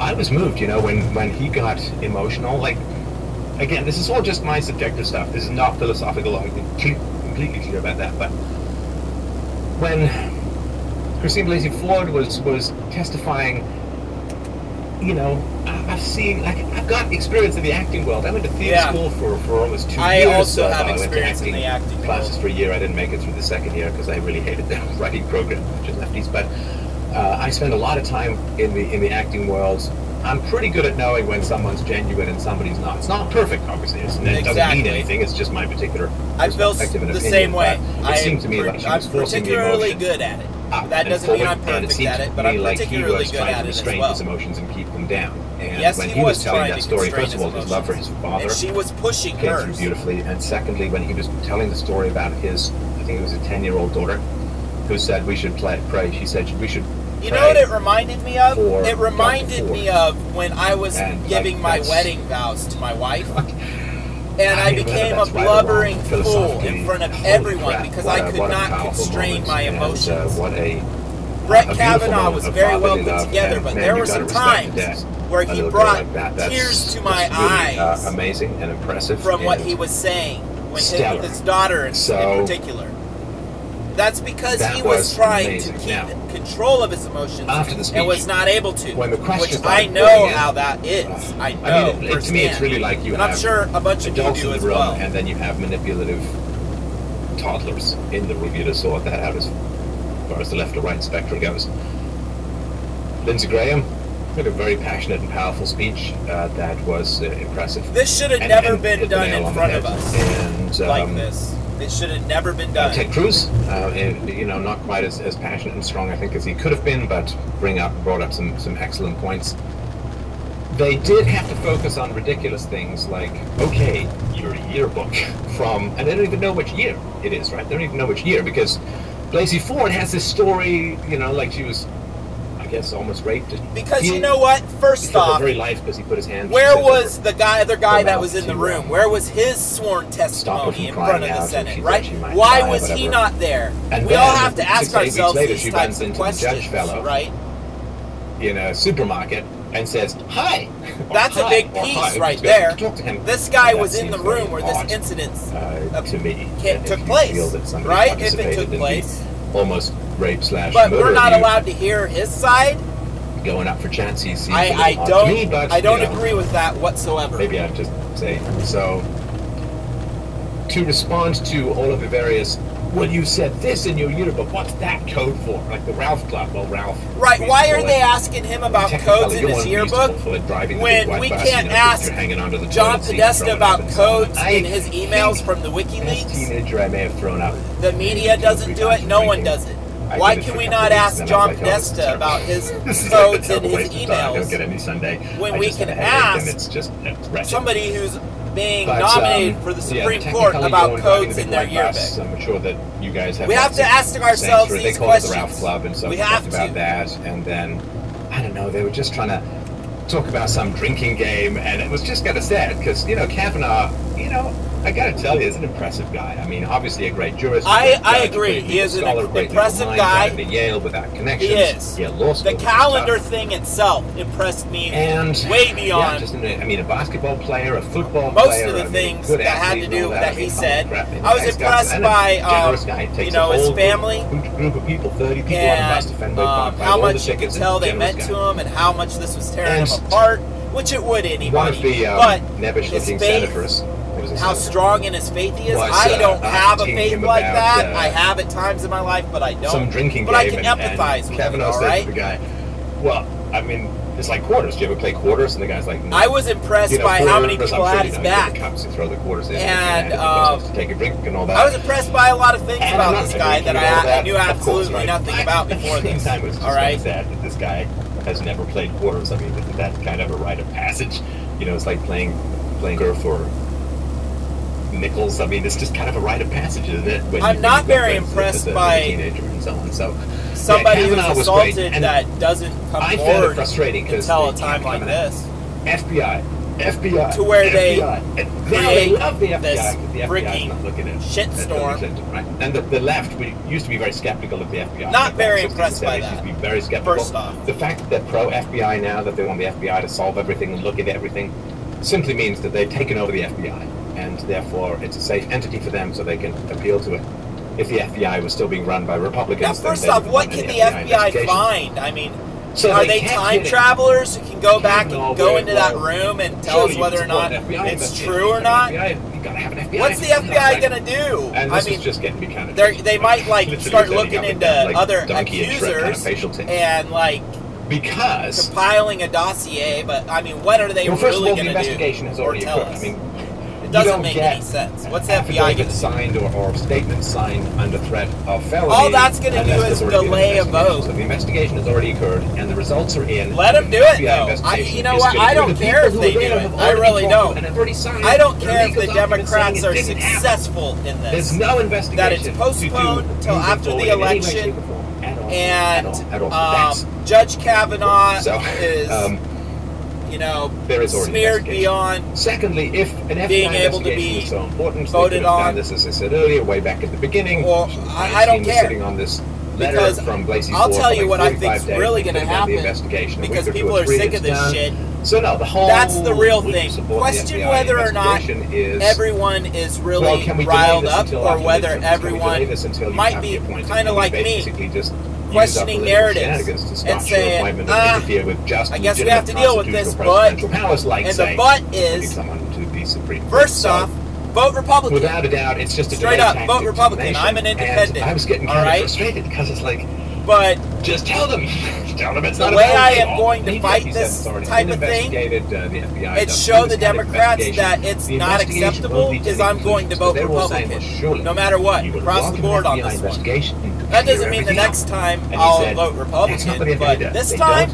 I was moved, when he got emotional. Like, again, this is all just my subjective stuff. This is not philosophical. I'm completely clear about that. But when Christine Blasey Ford was testifying, I've got experience in the acting world. I went to theater school for almost 2 years. I also have I went to experience in the acting classes for a year. I didn't make it through the second year because I really hated the writing program, which is lefties. But I spent a lot of time in the acting world. I'm pretty good at knowing when someone's genuine and somebody's not. It's not perfect, obviously. It doesn't mean anything. It's just my particular I feel perspective and the opinion, same way. It seemed to me like she was I'm forcing the particularly emotion. good at it. up That and doesn't forward, mean I'm and it perfect seemed at to it, but me I'm like he particularly was good trying at to it as restrain well. his emotions and keep them down. And Yes, when he he was was telling trying that to story, constrain first of all, his love for his father, and she was pushing came through hers. beautifully. And secondly, when he was telling the story about his, I think it was a 10-year-old daughter, who said we should pray. She said we should. You know what it reminded me of? For It reminded me of when I was And, giving like, my that's- wedding vows to my wife. And I I mean, became a whether that's right or blubbering wrong, fool philosophically, in front of holy everyone crap, because what I a- could what a not powerful constrain moment, my and, emotions. what a Brett beautiful Kavanaugh moment was of very well fatherly put love, together, and, but man, there you were gotta some respect times that. where A he little girl brought like that, that's tears to my really, eyes amazing and impressive from what and he was saying with stellar. his daughter in particular. That's because that he was was trying amazing. to keep Now, control of his emotions after the speech, and was not able to. when the question which I started know pouring in, how that is. I know. I mean, to me, it's firsthand. really like you and have I'm sure a bunch of you adults do in as the room, well. and then you have manipulative toddlers in the room. You to sort that out as far as the left or right spectrum goes. Lindsey Graham had a very passionate and powerful speech that was impressive. This should have And- never and been hit the done nail in on the front of head. us And, like this. It should have never been done. Ted Cruz, you know, not quite as passionate and strong, I think, as he could have been, but brought up some excellent points. They did have to focus on ridiculous things like, okay, your yearbook from, and they don't even know which year it is, right? They don't even know which year, because Blasey Ford has this story, you know, like she was, I guess, almost raped. Because you know what? First off, very life because he put his hand. where was the other guy that was in the to, room? Where was his sworn stop her testimony from in crying front of the out, Senate, and right? she might Why die, was he whatever. not there? And We all then, have to ask 6 8 weeks ourselves later, these she types runs of into the questions, judge fellow right? in a supermarket and says, "Hi." That's a big piece right there. This guy was in the room where this incident to me took place, right? If it took place. Almost rape slash But murder we're not of you allowed to hear his side. going up for chance. He seems I odd don't to me, but, I don't you know, agree with that whatsoever. maybe I just say so. To respond to all of the various, well, you said this in your yearbook. What's that code for? Like the Ralph Club. Well, Ralph. Right, why are they asking him about codes in his yearbook when we can't ask John Podesta about codes in his emails from the As a WikiLeaks? teenager, I may have thrown out. The media doesn't do it, no one does it. Why can we not ask John Podesta about his codes in his I don't get emails any Sunday. when I we just can have a headache, and ask it's just wretched. somebody who's being But, nominated for the yeah, Supreme technically Court going about driving codes the in big their white yearbook? bus, I'm sure that you guys have. We have lots to of ask ourselves sayings. these They call it the questions. Ralph Club, and so We we have talked about to. that, and then I don't know. They were just trying to talk about some drinking game, and it was just kind of sad because Kavanaugh, I got to tell you, is an impressive guy. I mean, obviously a great jurist. I agree. He is an impressive guy. At Yale without connections. He is. Yale Law School. The calendar thing itself impressed me And way beyond a basketball player, a football most player, of the things good that had to athlete and do all that he holy said. crap, I was guy's got impressed and by a generous guy. He takes a his whole family group of people, 30 people on the bus to Fenway Park, buy how all the much you could tickets, tell and they generous meant guy. to him and how much this was tearing And him apart, which it would One anybody. of the but nebbish-looking his faith, senators. how strong in his faith he is. Was, I don't have a asking faith him like about, that. I have at times in my life, but I don't. Some drinking but game, I can empathize and with Kavanaugh it, all said right? to the guy, well, I mean, it's like quarters. Do you ever play quarters? And the guy's like, no. I was impressed by how many quarters, people I'm had sure, his you get back. the cups and throw the quarters in, And, he goes to take a drink and all that. I was impressed by a lot of things And about I'm this not guy drinking that and all I knew of course, absolutely right? nothing about before At the same this. time, it was just All right? kind of sad that this guy has never played quarters. I mean, isn't that kind of a rite of passage? It's like playing for nickels. I mean, it's just kind of a rite of passage, isn't it? I'm not very impressed by a teenager and so on. So somebody Kavanaugh who's was assaulted great. And that doesn't come I found it forward frustrating because until a time like this. FBI, To where they FBI. create They love the FBI this because the FBI is freaking not looking at shitstorm. Clinton, right? And the left, we used to be very skeptical of the FBI. Not very 60s and impressed by 70s, that. Used to be very skeptical. First off. The fact that they're pro-FBI now, that they want the FBI to solve everything and look at everything, simply means that they've taken over the FBI, and therefore it's a safe entity for them, so they can appeal to it. If the FBI was still being run by Republicans, Now, first then they off, wouldn't what want can any the FBI investigation. find? I mean, So are they they can't time get it. travelers who can go back No, and go but, into that well, room and tell us surely you whether or can support not an FBI it's investigation. true or You not? gotta have an FBI. What's the FBI gonna do? And I this mean, was just getting me kind of. they might like literally start sending looking up into and down, like other donkey and Shrek kind of accusers facial tics. and like Because compiling a dossier. But I mean, what are they first of really all, the gonna do? investigation has or already tell occurred. us? I mean, doesn't make any sense. What's the FBI going to do? Signed or statements signed under threat of felony. All that's going to do is delay a vote. So the investigation has already occurred, and the results are in. Let them do it, though. You know what? I don't care if they do it. I really don't. I don't care if the Democrats are successful in this. There's no investigation. That it's postponed until after the election, and Judge Kavanaugh is, you know, smeared beyond. Secondly, if an FBI being able to be is so important, voted on. This, as I said earlier, way back at the beginning. Well, I don't care. Sitting on this letter because from Blasey's I'll tell you what I think's really going to happen, because people are sick of this shit. So no, the whole that's the real thing. Question whether or not everyone is really riled up, or whether everyone might be kind of like me, questioning narratives and saying, I guess we have to deal with this, but, and the but is, first off, vote Republican. Without a doubt, it's just a straight up, vote Republican. I'm an independent. I was getting kind of frustrated because it's like, but just tell them. Tell them it's not the way I am going to fight this type of thing, it's show the Democrats that it's not acceptable, is I'm going to vote Republican, no matter what, across the board on this one. That doesn't mean the next time I'll vote Republican, but this time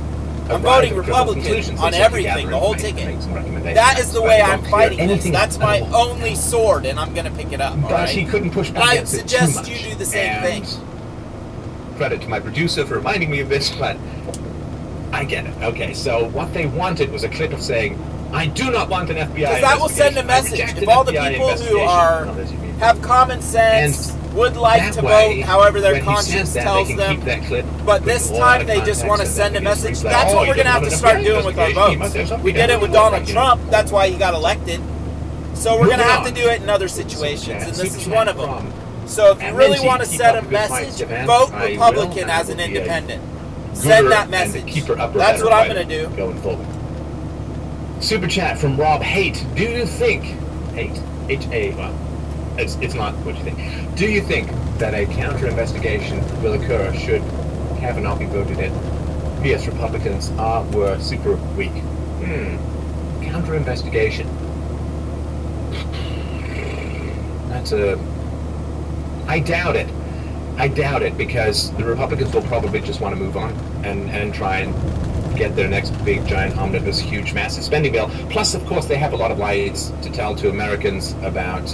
I'm voting Republican on everything, the whole ticket. That is the way I'm fighting this. That's my only sword, and I'm going to pick it up. But he couldn't push back. I suggest you do the same thing. Credit to my producer for reminding me of this, but I get it. Okay, so what they wanted was a clip of saying, I do not want an FBI investigation. Because that will send a message. If all the people who have common sense would like to vote however their conscience tells them, but this time they just want to send a message, that's what we're going to have to start doing with our votes. We did it with Donald Trump, that's why he got elected. So we're going to have to do it in other situations, and this is one of them. So if you really want to send a message, vote Republican as an independent. Send that message. That's what I'm going to do. Going forward. Super chat from Rob Haight. Do you think, Haight, H-A, well, it's not what you think. Do you think that a counter-investigation will occur should Kavanaugh be voted in? P.S. Republicans were super weak. Counter-investigation. That's a... I doubt it. I doubt it, because the Republicans will probably just want to move on and try and get their next big, giant, omnibus, huge, massive spending bill. Plus, of course, they have a lot of lies to tell to Americans about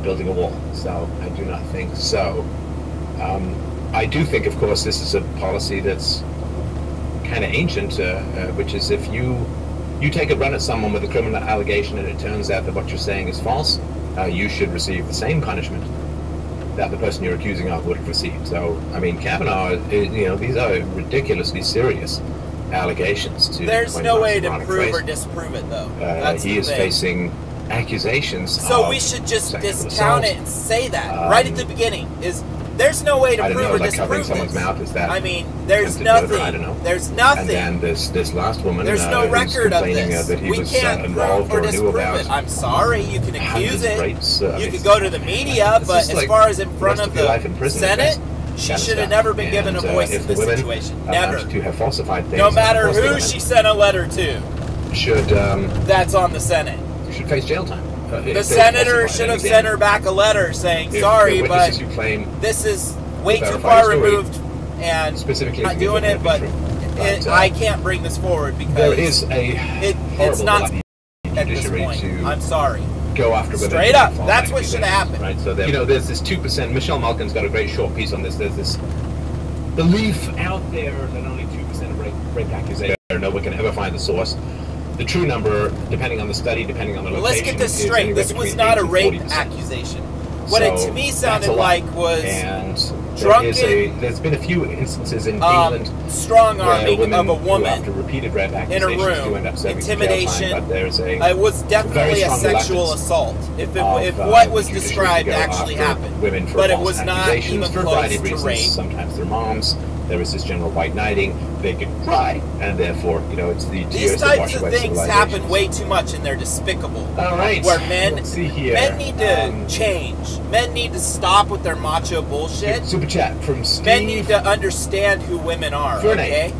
building a wall. So I do not think so. I do think, of course, this is a policy that's kind of ancient, which is if you take a run at someone with a criminal allegation and it turns out that what you're saying is false, you should receive the same punishment that the person you're accusing of would have received. So, I mean, Kavanaugh, these are ridiculously serious allegations. There's no way to prove or disprove it, though. He is facing accusations. So we should just discount it and say that right at the beginning. There's no way to prove or disprove someone's mouth is that. I mean, there's nothing. I don't know. There's nothing. And then this last woman. There's no record of this. That he we was can't involved prove or or knew disprove about. it. I'm sorry. You can accuse it. You can go to the media, but as far as in front of the Senate, she should have never been given a voice in this situation. Never. To have falsified things. No matter who she sent a letter to. That's on the Senate. Should face jail time. The senator should have sent her back a letter saying, sorry, but this is way too far removed and not doing it, but I can't bring this forward because there is it's not at this point. I'm sorry. Go after women. Straight up. That's what should have happened. Right. So there's this 2%. Michelle Malkin's got a great short piece on this. There's this belief out there that only 2% of rape accusations. No one can ever find the source. The true number, depending on the study, depending on the location. Let's get this straight. This was not a rape accusation. What it to me sounded like was drunken. There's been a few instances in England, strong arming of a woman after repeated rape in a room, intimidation. But it was definitely a sexual assault. If what was described actually happened, but it was not even close to rape. Sometimes they're moms. There is this general white knighting. They can cry, and therefore, it's the tears. These types of things happen way too much, and they're despicable. All right. Where men need to change. Men need to stop with their macho bullshit. Super chat from Steve. Men need to understand who women are. Okay.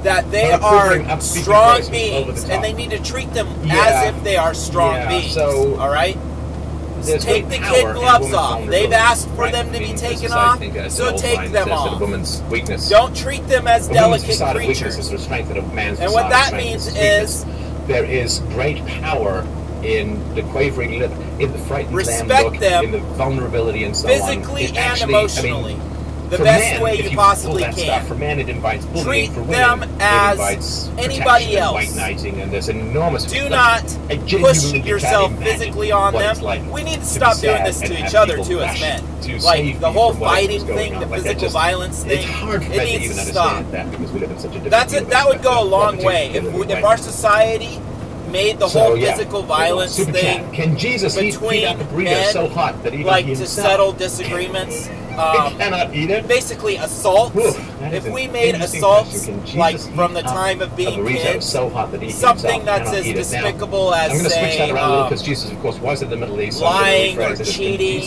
that they are strong beings, and they need to treat them as if they are strong beings. So all right? Take the kid gloves off. They've asked for them to be taken off, so take them off. Don't treat them as delicate creatures. And what that means is there is great power in the quavering lip, in the frightened lamb look, them in the vulnerability and so physically on. and emotionally. The best way you possibly can. For men, it invites bullying. Treat for them women, as anybody else. White knighting, and there's enormous. Do not push yourself physically on them. We need to stop doing this to each other too as men. Like the whole fighting thing, the physical violence thing. It's hard for it men needs to even to stop. understand that because we live in such a different That would go a long way if our society made the whole physical violence thing Can Jesus between eat a burrito so hot that even like he to himself settle disagreements. cannot eat it? Basically, assault. If we made assaults like from the time of being kids, so hot that he something that's as despicable as, I'm going to switch that around a little say, because Jesus, of course, was in the Middle East. lying or cheating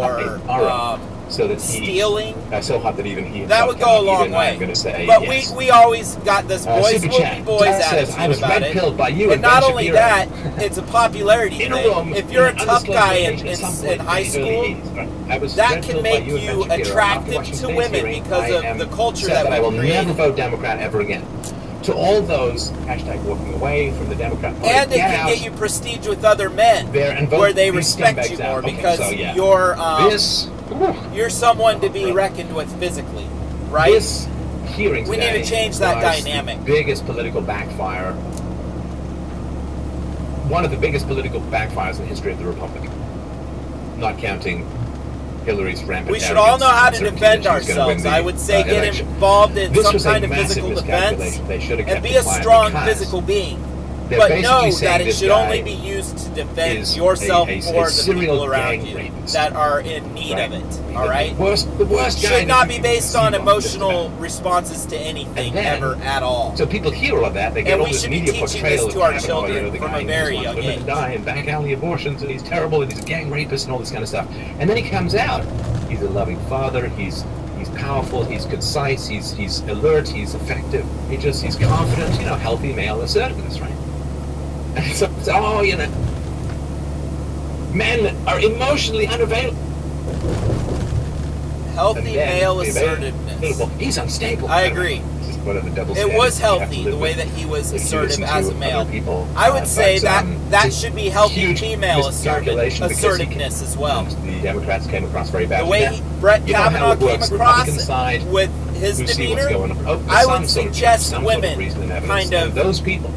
or so that stealing. So hot that even he That would go a long way. But we always got this boys will be boys attitude about it. And not only that, it's a popularity thing. If you're a tough guy in high school, that can make you attractive to women because of the culture that I will we've created. never vote Democrat ever again. To all those hashtag walking away from the Democrat Party, and it can get you prestige with other men where they respect you more because you're someone to be reckoned with physically, right? This hearing we need to change that dynamic. The biggest political backfire, one of the biggest political backfires in the history of the Republic, not counting Hillary's rampant. We should all know how to defend ourselves. I would say get involved in some kind of physical defense and be a strong physical being. But know that it should only be used to defend yourself or the people around you that are in need of it. All right? The worst guy should not be based on emotional responses to anything ever at all. So people hear all of that. They get all this media portrayal and we should be teaching this to our children from a very young age. Women die and back alley abortions, and he's terrible, and he's a gang rapist, and all this kind of stuff. And then he comes out. He's a loving father. He's powerful. He's concise. He's alert. He's effective. He's confident. Healthy male assertiveness, right? And so, men are emotionally unavailable. Healthy male assertiveness. He's unstable. I agree. It was healthy the way that he was assertive as a male. I would say that should be healthy female assertiveness as well. The Democrats came across very badly. The way Brett Kavanaugh came across with his demeanor, I would suggest women kind of those people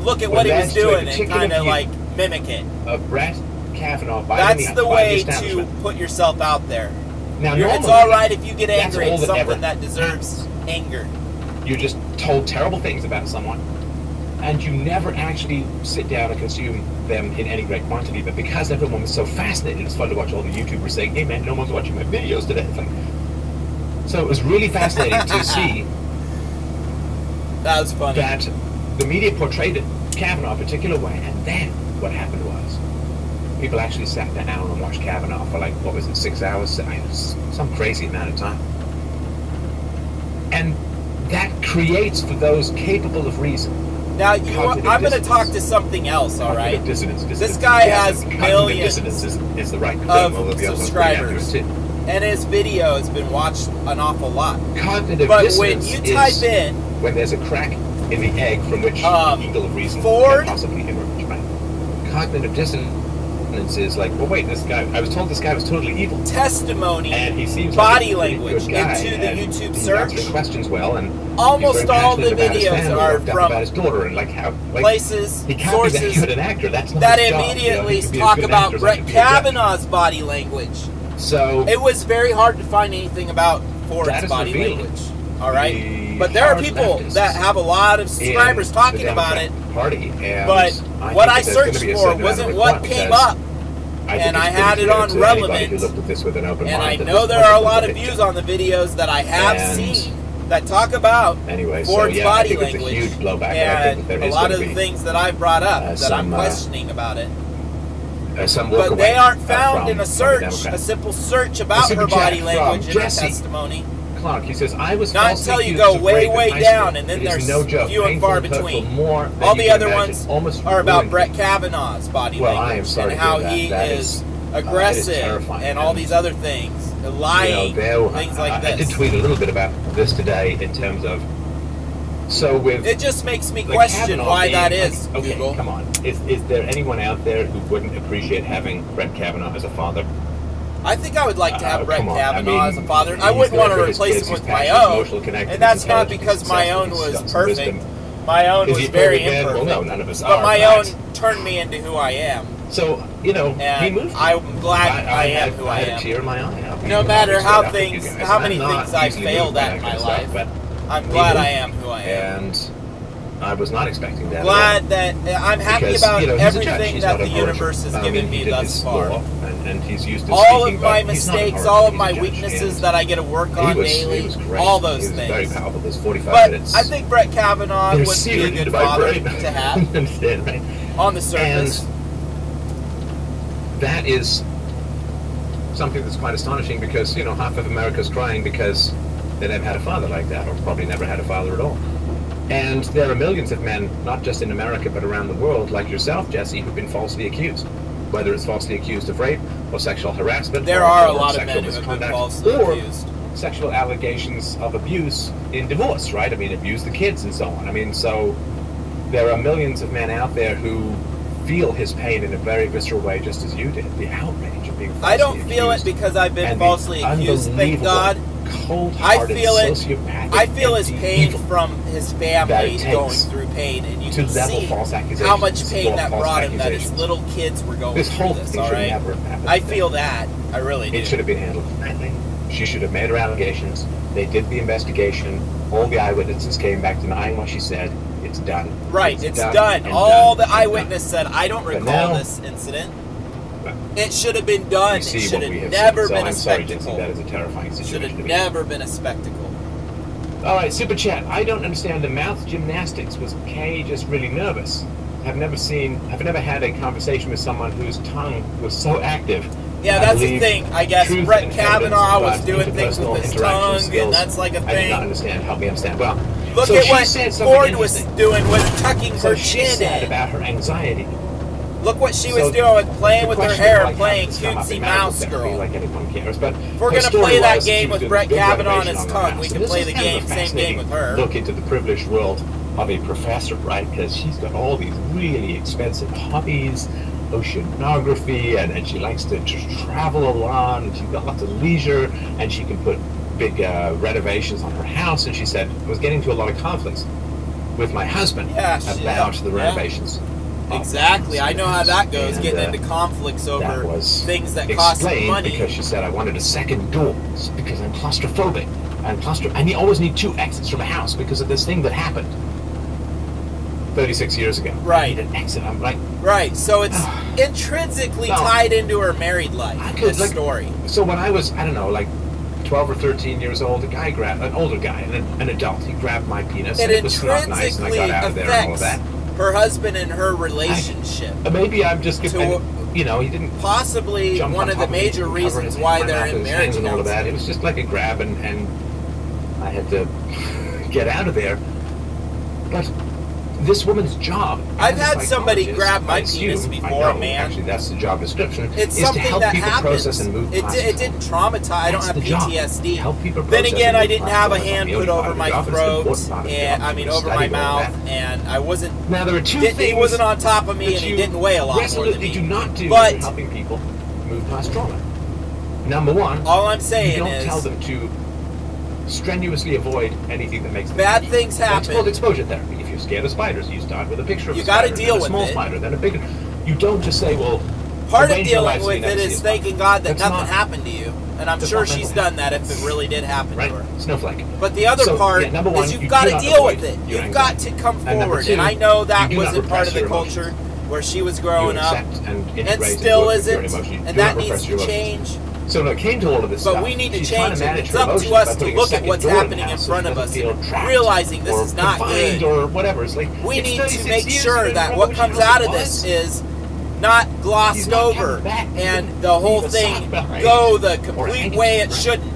look at what he was doing and kind of like mimic it. Brett Kavanaugh. That's the way to put yourself out there. Now, it's all right if you get angry at something that deserves anger. You're just told terrible things about someone, and you never actually sit down and consume them in any great quantity. But because everyone was so fascinated, it's fun to watch all the YouTubers saying, "Hey man, no one's watching my videos today." So it was really fascinating to see. That was funny. That the media portrayed Kavanaugh a particular way, and then what happened was people actually sat down and watched Kavanaugh for 6 hours? Some crazy amount of time. And that creates for those capable of reason. Now, I'm going to talk to something else, all right? This guy has millions is the right of subscribers, and his video has been watched an awful lot. But when you type in... when there's a crack in the egg from which the eagle of reason Ford, can possibly emerge, right? Cognitive dissonance is like, well, wait, I was told this guy was totally evil. Testimony, and he seems body like language into the YouTube search. He's questions well, and almost all the videos are from about his daughter and places, he can't sources be that good an actor. That's not that his job. immediately talk about Brett Kavanaugh's body language. So it was very hard to find anything about Ford's body language. All right, but there are people that have a lot of subscribers talking about it. But what I searched for wasn't what came up. And I had it on relevant, and I know there are a lot of views on the videos that I have seen that talk about Ford's body language and a lot of the things that I brought up that I'm questioning about it. But they aren't found in a search, a simple search about her body language in her testimony. Clark. He says, I was Not falsely until you accused go of way, rape in way high down, school. and then It is there's no joke. few and far Painful and hurtful, between. more than All you the can other imagine. ones Almost are about ruined Brett me. Kavanaugh's body Well, I am language sorry and to how hear that. he That is is aggressive terrifying. and all these other things, lying, things like this. I did tweet a little bit about this today in terms of, so with... It just makes me like question Kavanaugh why being, that is, like, okay, Google. come on. Is there anyone out there who wouldn't appreciate having Brett Kavanaugh as a father? I think I would like to have Brett come on. Kavanaugh I as mean, a father. he's I wouldn't there want to for his replace kids, him with he's my passionate, own, emotional, connected, and that's he's not intelligent, because he's my successful, own he's was got some perfect. wisdom. My own Is was he a very perfect man? imperfect. Well, no, none of us but are, my but- own turned me into who I am. So, you know, he And moved. I'm glad I am who I had a am. tear in my eye. No matter how Obviously, things, you guys. how many I'm not things I easily failed moved by at in that my kind of life, stuff, but I'm he glad moved. I am who I am. And I was not expecting that. Glad that I'm happy Because, about you know, he's a judge. everything He's that not the a universe orator. has I mean, given he me did thus his far. law, and he's used to All speaking, of my but he's not an mistakes, orator, all of he's a my judge, weaknesses and that I get to work on he daily, was great. all those he was things. very powerful. Those 45 But minutes. I think Brett Kavanaugh they're would be a seared good into my father brain. to have Understand, right? on the surface. And that is something that's quite astonishing because, you know, half of America's crying because they never had a father like that, or probably never had a father at all. And there are millions of men, not just in America, but around the world, like yourself, Jesse, who've been falsely accused. Whether it's falsely accused of rape, or sexual harassment, There or, are a or lot of sexual men who have been misconduct, falsely or accused. sexual allegations of abuse in divorce, right? I mean, abuse the kids and so on. I mean, so there are millions of men out there who feel his pain in a very visceral way, just as you did. The outrage of being falsely I don't accused. feel it because I've been And falsely the accused, thank God. Cold-hearted, I feel it. sociopathic, I feel his empty pain evil from his that family it going takes through pain, and you to can level see false accusations, how much to pain support that false brought him. That his accusations. little kids were going This through whole this. thing All should right, never have happened. I feel that. I really do. It should have been handled differently. She should have made her allegations. They did the investigation. All the eyewitnesses came back denying what she said. It's done. Right, it's done. and All done the and eyewitness said, I don't But recall now- this incident. It should have been done. You It see should what we have have never seen. So been a I'm sorry, Jesse, spectacle. that is a terrifying Should situation have to be never been a spectacle. All right, super chat. I don't understand the mouth gymnastics. Was Kay just really nervous? I've never had a conversation with someone whose tongue was so active. Yeah, I that's the believe thing. I guess truth Brett and Kavanaugh was evidence doing about things with interpersonal his interaction tongue, skills. and that's like a I did not thing. understand. Help me understand. Well, Look so at she what said something Ford was interesting. doing with tucking So her she chin said in. about her anxiety. Look what she So was doing with playing the with her question hair, of, like, playing how does this come up cutesy in medical mouse therapy, girl. Like anyone cares, but If we're her gonna play story that was she game was with doing a Brett big Kavanaugh on renovation his her tongue, house. we And can this play is the kind of game, a same game fascinating with her. Look into the privileged world of a professor, right? Because she's got all these really expensive hobbies, oceanography, and she likes to travel a lot, and she's got lots of leisure, and she can put big renovations on her house. And she said, I was getting into a lot of conflicts with my husband about the renovations. Exactly. I know how that goes, And, getting into conflicts that over was things that cost explained money. because she said I wanted a second door because I'm claustrophobic. And you always need two exits from a house because of this thing that happened 36 years ago. Right. I need an exit. I'm like, Right, so it's intrinsically tied into her married life, this story. So when I was, I don't know, like 12 or 13 years old, an older guy, an adult, he grabbed my penis, and it was not nice, and I got out of there and all of that. Her husband and her relationship. Maybe I'm just, he didn't possibly jump one on of the top me major and cover reasons his why hand they're out in with his marriage hands and all of that. counseling. It was just like a grab, and I had to get out of there. But this woman's job, I've as a had somebody psychologist, grab my I penis assume, before, I know, man. Actually, that's the job description. It's is something to help that people happens. process and move past It didn't traumatize. I don't That's have the job. PTSD. Help people Then process again, and I move didn't past have a it. That's hand the put only over part of my the job. It's the throat, important part of the and job. I mean You over my study all mouth, that. and I wasn't. Now there are two He things wasn't on top of me, that and he you didn't weigh a lot more than resolutely me. do not do But in helping people move past trauma. Number one, all I'm saying you don't is, tell them to strenuously avoid anything that makes them bad itchy. things happen. That's called exposure therapy. If you're scared of spiders, you start with a picture of You a gotta spider, deal then a with small it. spider, then a bigger. You don't just say, well, part of arrange your life dealing so you with never it see is a spider. thanking God that That's nothing not- happened to you, and I'm that's sure not she's mental done that if it really did happen Right? to her. Snowflake. But the other So, part yeah, number one, is you've you got do to not deal with avoid it. your You've got anxiety. to come And number forward. two, And I know that you do not wasn't part repress of the your culture emotions. where she was You growing up, accept and and integrate and still work with your isn't, emotions. You and do that not needs repress to your emotions. change. So when it came to all of this stuff, But we need to she's trying change it. manage It's her up to emotions us by to putting a look at second what's door in the happening in house so front she of us, doesn't feel trapped realizing this or is not confined good. or whatever. It's like We it's need to 36 make years sure ago, that you what know, comes she out of was. this is not glossed He's not over coming back. and the whole Leave a thing sock behind. go the Or complete hang it, way it right. shouldn't.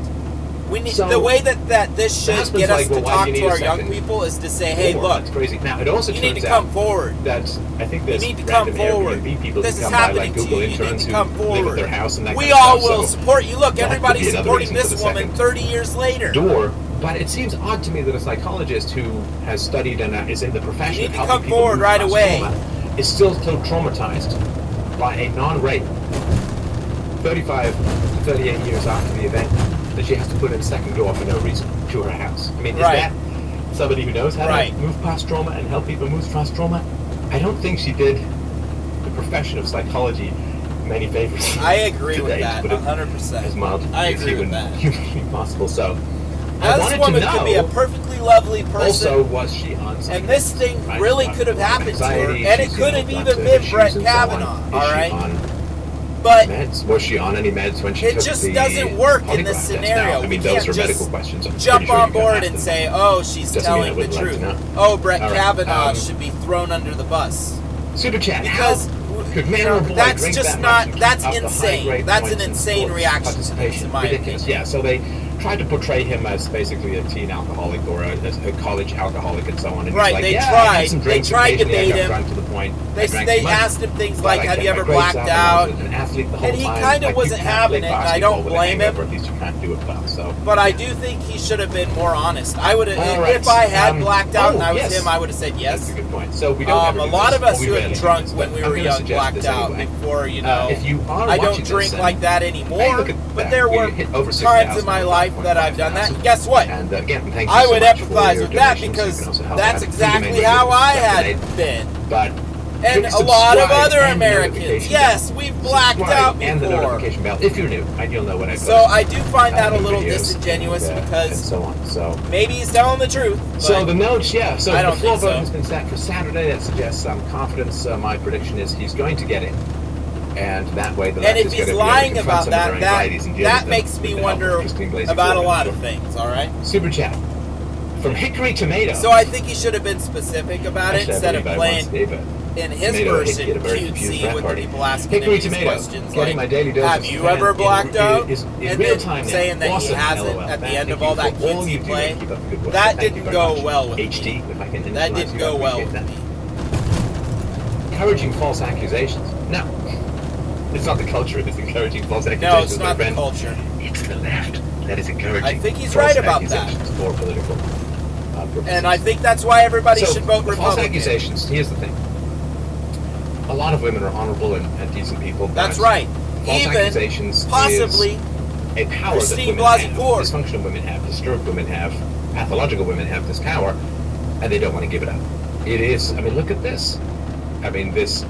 We need So, the way that this the should husband's get us like, well, to why talk do you to need a our young second people is to say, hey, war? look, That's crazy. Now, it also you need turns to come out forward. that I think there's You need to come random forward. Airbnb people This who is come by, happening like to Google you. You need interns to who come live at forward. their house and that We kind of all stuff. will So support you. Look, that could everybody's be another supporting reason for this the woman second 30 years later. door, but it seems odd to me that a psychologist who has studied and is in the profession You of need to helping come people forward move right past away. trauma is still so traumatized by a non-rape 35 to 38 years after the event that she has to put in a second door for no reason to her house. I mean, is that somebody who knows how to move past trauma and help people move past trauma? I don't think she did the profession of psychology many favors. I agree with today, that, 100%. As mild I as agree with that. humanly possible. So, now, I this wanted woman to know, could be a perfectly lovely person. also, was she on something? And this thing right? really could have happened to her, Anxiety, and it she's, could you have know, even got been issues Brett and so on. Kavanaugh, Is all she right? on But meds? Was she on any meds when she it took just the doesn't work in this polygraph test? scenario. Now, I We mean, those can't are just medical questions. I'm jump pretty sure on you can board ask and them. say, oh, she's Doesn't mean I telling the wouldn't like to truth. know. Oh, Brett All right, Kavanaugh should be thrown under the bus. Super chat. Because could man or boy that's drink just that not, much and that's keep up the high insane. grade That's an points in insane sports reaction to this, participation? in my Ridiculous. opinion. Yeah, so they tried to portray him as basically a teen alcoholic or a college alcoholic and so on. And Right, he's like, they yeah, tried. I had some drinks They tried to occasionally, I bait got him. drunk to the point I drank They too much, asked him things but like, I have kept you my ever grades blacked up and out? I was an athlete the whole And he time. kind of Like, wasn't you can't having play it, and I basketball don't with a blame him. hangover, at least you can't do it well. So. But I do think he should have been more honest. I would have, right. if I had blacked out and I was yes. him, I would have said yes. That's a good point. So we don't a lot of us who have drunk this, when we I'm were gonna young suggest blacked this out anyway. before, you know. If you are I don't watching drink this, like that hey, anymore, look at but that. there We were hit over times 6,000 in my life that I've done that. 5,000. And guess what? And again, thank you I so would much for empathize your with that donations. You because can also help that's out exactly through the how main I radio had been. But And click a lot of subscribe other and Americans. notification Yes, bell. we've blacked Subscribe out and the before. notification bell if you're new, and you'll know when I post. So I do find that a new little videos disingenuous and because so on. So maybe he's telling the truth. So the notes, yeah. So I the don't floor think so. vote has been set for Saturday. That suggests some confidence. My prediction is he's going to get in, and that way the left And if is he's going to lying be able to confront about some that, of their anxieties and deal with that them makes with me the help of wonder Christine Blasey about a Ford. lot of things, all right? Super chat from Hickory Tomato. So I think he should have been specific about it Actually, instead I of believe I playing once gave it. in his Tomato version hit a very confused cutesy frat with the party. people asking Hickory him these Tomato, questions. getting my daily dose have of you Stefan ever blacked out? is And real then time now. saying that Awesome, he hasn't LOL. at the Thank end of you all that for all cutesy you do play. to keep up the good work. That Thank you didn't very go much. well with HD, me. if I can That initialize didn't you, go I well appreciate with that. me. Encouraging false accusations. No, it's not the culture. It's encouraging false accusations. No, it's my not the friend. culture. It's the left that is encouraging. I think he's false right about that. accusations for political purposes. And I think that's why everybody So, should vote the false Republican. accusations. Here's the thing. A lot of women are honorable and decent people. But That's right. False Even accusations possibly is a power that Christine women Blasey have. Ford. Dysfunctional women have. Disturbed women have. Pathological women have this power, and they don't want to give it up. It is. I mean, look at this. I mean, this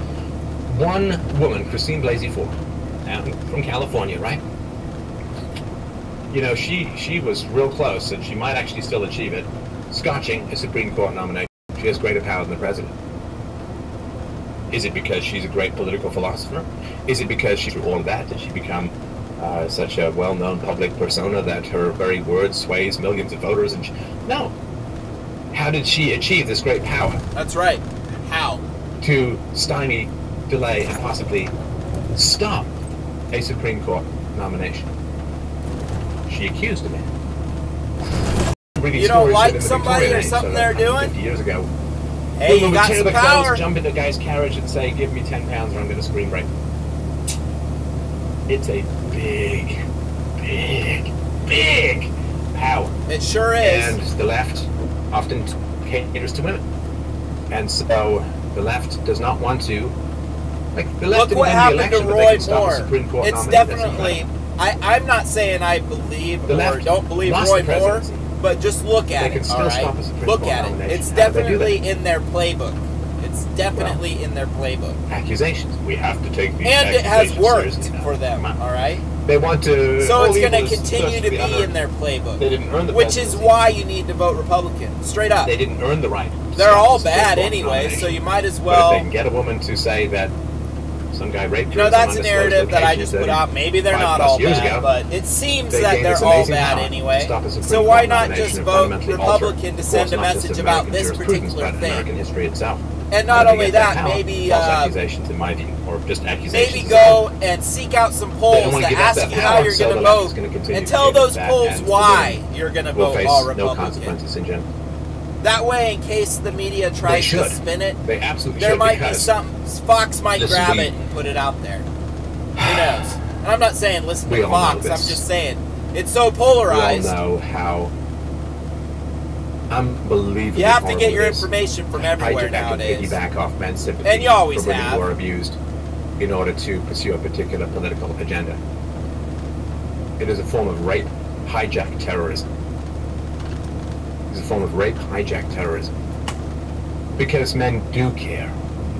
one woman, Christine Blasey Ford, from California, right? You know, she was real close, and she might actually still achieve it, scotching a Supreme Court nomination. She has greater power than the president. Is it because she's a great political philosopher? Is it because she's through all of that did she become such a well-known public persona that her very word sways millions of voters? And no. How did she achieve this great power? That's right. How? To stymie, delay, and possibly stop a Supreme Court nomination. She accused a man. You don't like somebody or something they're doing? 50 years ago. Hey, you got tear some the power. clothes, jump into a guy's carriage and say, give me 10 pounds or I'm going to scream rape. It's a big, big, big power. It sure is. And the left often caters to women. And so the left does not want to, like, the left Look what didn't win the happened election, to but they Roy can stop a Moore. Supreme Court It's nominee. definitely, I'm not saying I believe The or left don't believe lost Roy the Moore, presidency. but just look at They it, can still all stop a right? Supreme Look Court at it. nomination. It's How do they do definitely that? in their playbook. It's definitely in their playbook. Accusations. We have to take these And it has accusations worked seriously now. for them, Come on. all right? They want to. So all it's going evil to is continue to supposed be unearned. in their playbook. They didn't earn the Which is presidency. why you need to vote Republican. Straight up. They didn't earn the right. to They're stop all the Supreme bad Court anyway, nomination. so you might as But well... if they can get a woman to say that some guy raped her, You know, in that's some a narrative undisclosed that I location just put 30 out. Maybe they're 5+ not all years bad, ago, but it seems they that gained they're this all amazing bad power anyway. to stop a Supreme So Court why not nomination just and vote fundamentally alter, Republican to of send course, a not just message about American this jurisprudence, particular but thing? American history itself. And not only that, How? maybe False accusations, in my view, or just accusations. maybe go and seek out some polls that ask you how you're going to vote, and tell those polls why you're going to vote all Republican. No consequences in general. That way, in case the media tries to spin it, they absolutely there should, might be some Fox might grab it and put it out there. Who knows? And I'm not saying listen to Fox. I'm just saying it's so polarized. We all know how unbelievably you have to get your information from everywhere nowadays. And piggyback off men's sympathy and you always for women have. who are abused in order to pursue a particular political agenda. It is a form of rape, hijack terrorism. It's a form of rape, hijack terrorism. Because men do care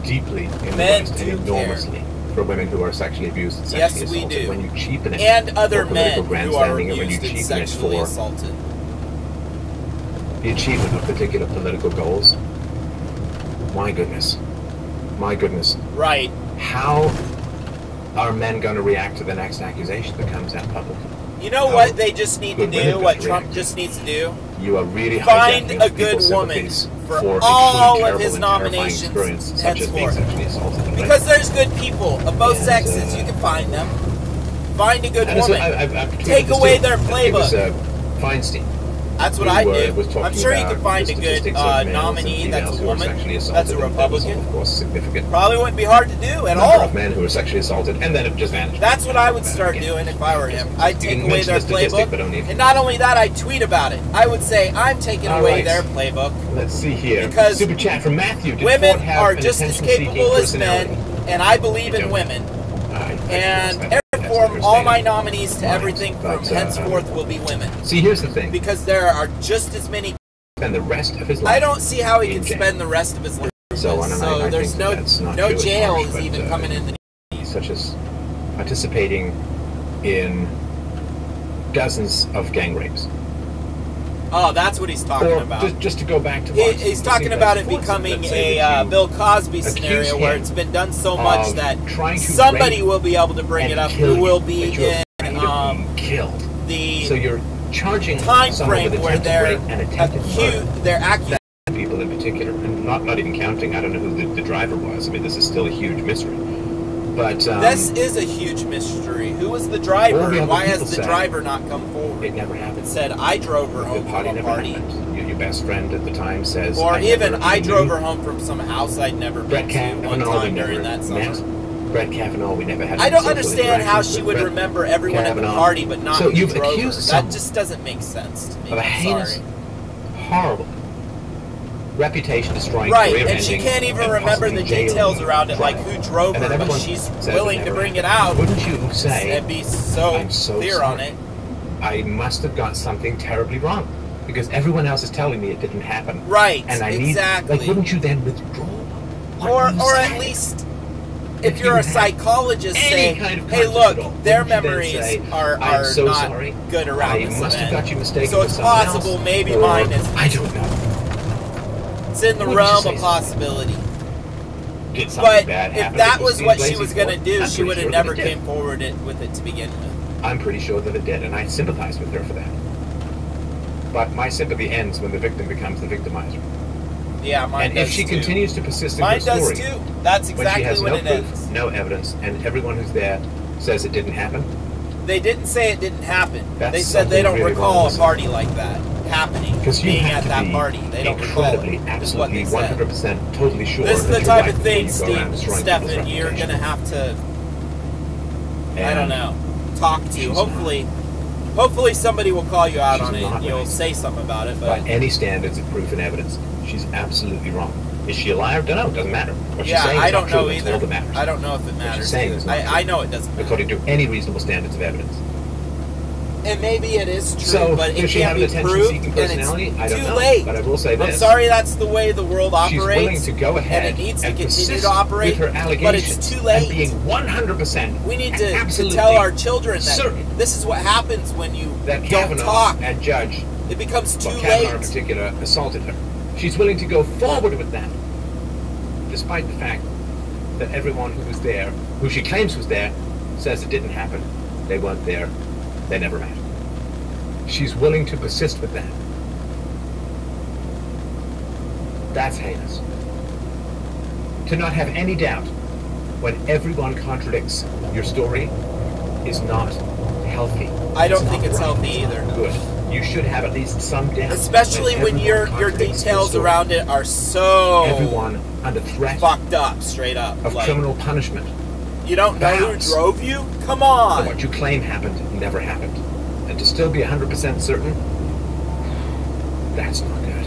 deeply and enormously for women who are sexually abused and sexually assaulted. Yes, we do. When you cheapen it and other for men political who are grandstanding, and when you abused and cheapen sexually it for assaulted. the achievement of particular political goals. My goodness. My goodness. Right. How are men going to react to the next accusation that comes out publicly? You know what they just need to do, what Trump just needs to do? You are really find a good woman for all of his nominations henceforth. Because there's good people of both sexes. You can find them. Find a good woman. Take away their playbook. Feinstein. That's what I do. I'm sure you can find a good nominee that's a woman, that's a Republican. Of course, significant. Probably wouldn't be hard to do at all. Number of men who were sexually assaulted and then have just vanished. That's what I would start doing if I were him. I'd take away their playbook, and not only that, I'd tweet about it. I would say, I'm taking away their playbook. Let's see here. Because Super chat from Matthew. Women are just as capable as men, and I believe in women. And all my nominees to everything from henceforth will be women. See, here's the thing. Because there are just as many. Spend the rest of his life. I don't see how he can spend the rest of his life. So there's no jail is even coming in. Such as participating in dozens of gang rapes. Oh, that's what he's talking about. Just to go back to he's talking about it becoming a Bill Cosby scenario where it's been done so much that somebody will be able to bring it up who will be in killed. So you're charging time frame where they're accused people in particular, and not even counting. I don't know who the driver was. I mean, this is still a huge mystery. But this is a huge mystery. Who was the driver? Why has the driver not come forward? It never happened. It said, I drove her home from a party. Your best friend at the time says... Or I drove her home from some house I'd never been to one time during that summer. Brett Kavanaugh, we never had... I don't understand how she would remember everyone at the party but not who drove her. That just doesn't make sense to me. Of a heinous, horrible, reputation-destroying, right, and she can't even remember the details around it, like who drove her, but she's willing to bring it out. Wouldn't you say, and be so clear on it? I must have got something terribly wrong, because everyone else is telling me it didn't happen. Right, and I exactly. Like, wouldn't you then withdraw? Or at least, if you're a psychologist, say, hey, look, their memories are not good around this event. I must have got you mistaken. So it's possible maybe mine is... I don't know. It's in the realm of possibility. But if that was what she was going to do, she would have never came forward with it to begin with. I'm pretty sure that it did, and I sympathize with her for that. But my sympathy ends when the victim becomes the victimizer. Yeah, mine and does if she too. continues to persist in her story, mine does too. That's exactly when it ends. No evidence, and everyone who's there says it didn't happen. They didn't say it didn't happen. They said they don't recall a party like that happening, being at that party. They don't recall it. Absolutely, 100% totally sure. This is the type of thing, Stefan, you're going to have to, I don't know, talk to. Hopefully somebody will call you out on it and you'll say something about it. But by any standards of proof and evidence, she's absolutely wrong. Is she a liar? Don't know. Doesn't matter. What she's saying I is don't know true. either. All that matters. I don't know if it matters. I know it doesn't matter. According to any reasonable standards of evidence. And maybe it is true, but it can't be proved, and it's too late. But I will say this. I'm sorry that's the way the world operates. She's willing to go ahead and it needs to continue to operate, with her allegations, but it's too late. And being 100%. We need to tell our children that this is what happens when you don't talk. And judge, it becomes too late. Kavanaugh in particular assaulted her. She's willing to go forward with that, despite the fact that everyone who was there, who she claims was there, says it didn't happen. They weren't there. They never met. She's willing to persist with that. That's heinous. to not have any doubt when everyone contradicts your story is not healthy. I don't think it's healthy either. Good. You should have at least some doubt. Especially when your details around it are so everyone under threat fucked up, straight up. Of like, criminal punishment. You don't know who drove you? Come on! So what you claim happened never happened. And to still be 100% certain, that's not good.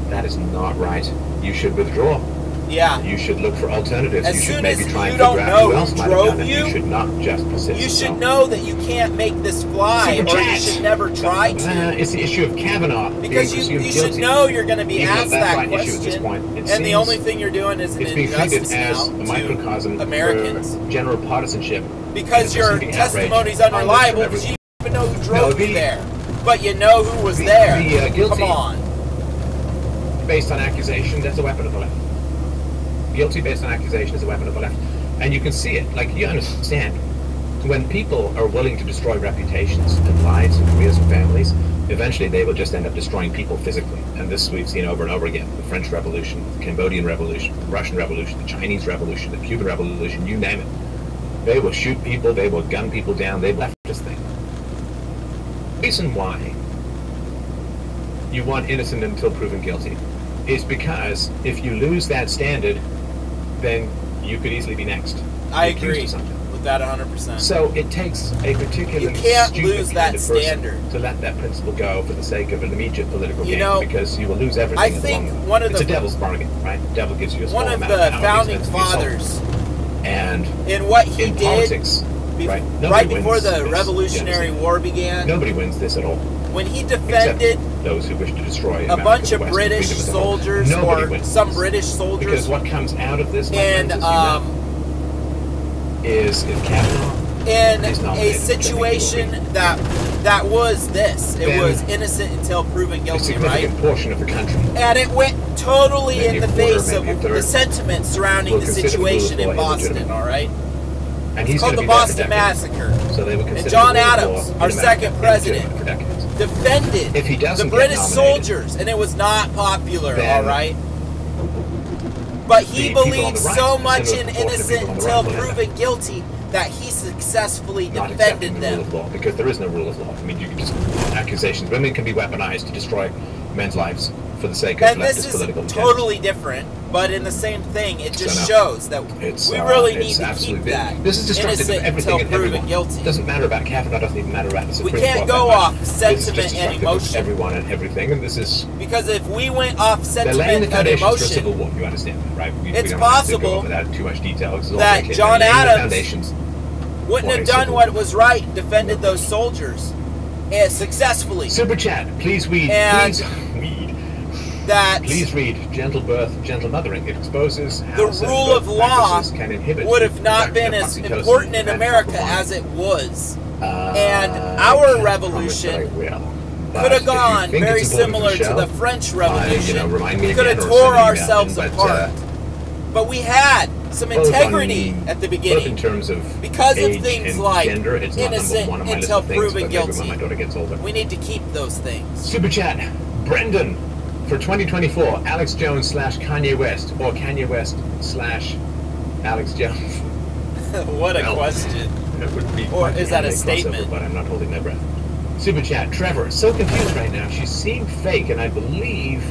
That is not right. You should withdraw. Yeah. You should look for alternatives. As you should soon maybe as try you and don't figure out know who else who might have done drove it. you, You should not just persist. You should know that you can't make this fly, Super or you chat. should never try to. It's the issue of Kavanaugh. Because you should know you're going to be asked that issue at this question, point. and the only thing you're doing is an it's being treated injustice as now a microcosm to Americans. for general partisanship. Because your testimony's unreliable, because you don't even know who drove you there. But you know who was there. Guilty, come on. Based on accusation, that's a weapon of the left. Guilty based on accusation is a weapon of the left. And you can see it. Like, you understand, when people are willing to destroy reputations and lives and careers and families, eventually they will just end up destroying people physically. And this we've seen over and over again. The French Revolution, the Cambodian Revolution, the Russian Revolution, the Chinese Revolution, the Cuban Revolution, you name it. They will shoot people, they will gun people down, they've left this thing. The reason why you want innocent until proven guilty is because if you lose that standard, then you could easily be next. I agree with that 100%. So it takes a particularly you can't stupid lose that kind of person standard to let that principle go for the sake of an immediate political gain, because you will lose everything. I think it's a devil's bargain, right? The devil gives you a small one of amount the of power, founding fathers, and in what he did politics, right before the Revolutionary War began, nobody wins this at all. When he defended those who wish to destroy a bunch of British soldiers, or some British soldiers, because what comes out of this, and is if Kavanaugh in a situation that was this, it was innocent until proven guilty, a significant portion of the country, and it went totally in the face of the sentiment surrounding the situation in Boston. All right. And it's called the Boston Massacre. So they and John Adams, our second president, defended the British soldiers, and it was not popular, all right? But he believed so much in innocent until proven guilty that he successfully defended them. Rule of law, because there is no rule of law. I mean, you can just accusations. Women can be weaponized to destroy men's lives for the sake of leftist political And this is totally different, but in the same thing, it just shows that we really need to keep that. This is destructive of everything and everyone. Guilty. It doesn't matter about Kavanaugh, doesn't even matter about the Supreme Court. We can't Court go off sentiment and emotion. Everyone and everything, and this is because if we went off sentiment laying the and emotion, for a civil war. You understand that, right? It's possible without too much detail. That John Adams wouldn't have done what was right, defended those soldiers, and successfully. Super chat, please read. And please read Gentle Birth, Gentle Mothering. It exposes how the rule of law can inhibit would have not been as important in America as it was. And our revolution could have gone very similar to the French Revolution. We could have tore ourselves apart. But we had some integrity at the beginning, in terms of because of things like gender, innocent until proven guilty. My daughter gets older. We need to keep those things. Super chat, Brendan. For 2024, Alex Jones / Kanye West, or Kanye West / Alex Jones. What a question. It would be or is that a statement? But I'm not holding my breath. Super chat, Trevor, so confused right now. She seemed fake, and I believe,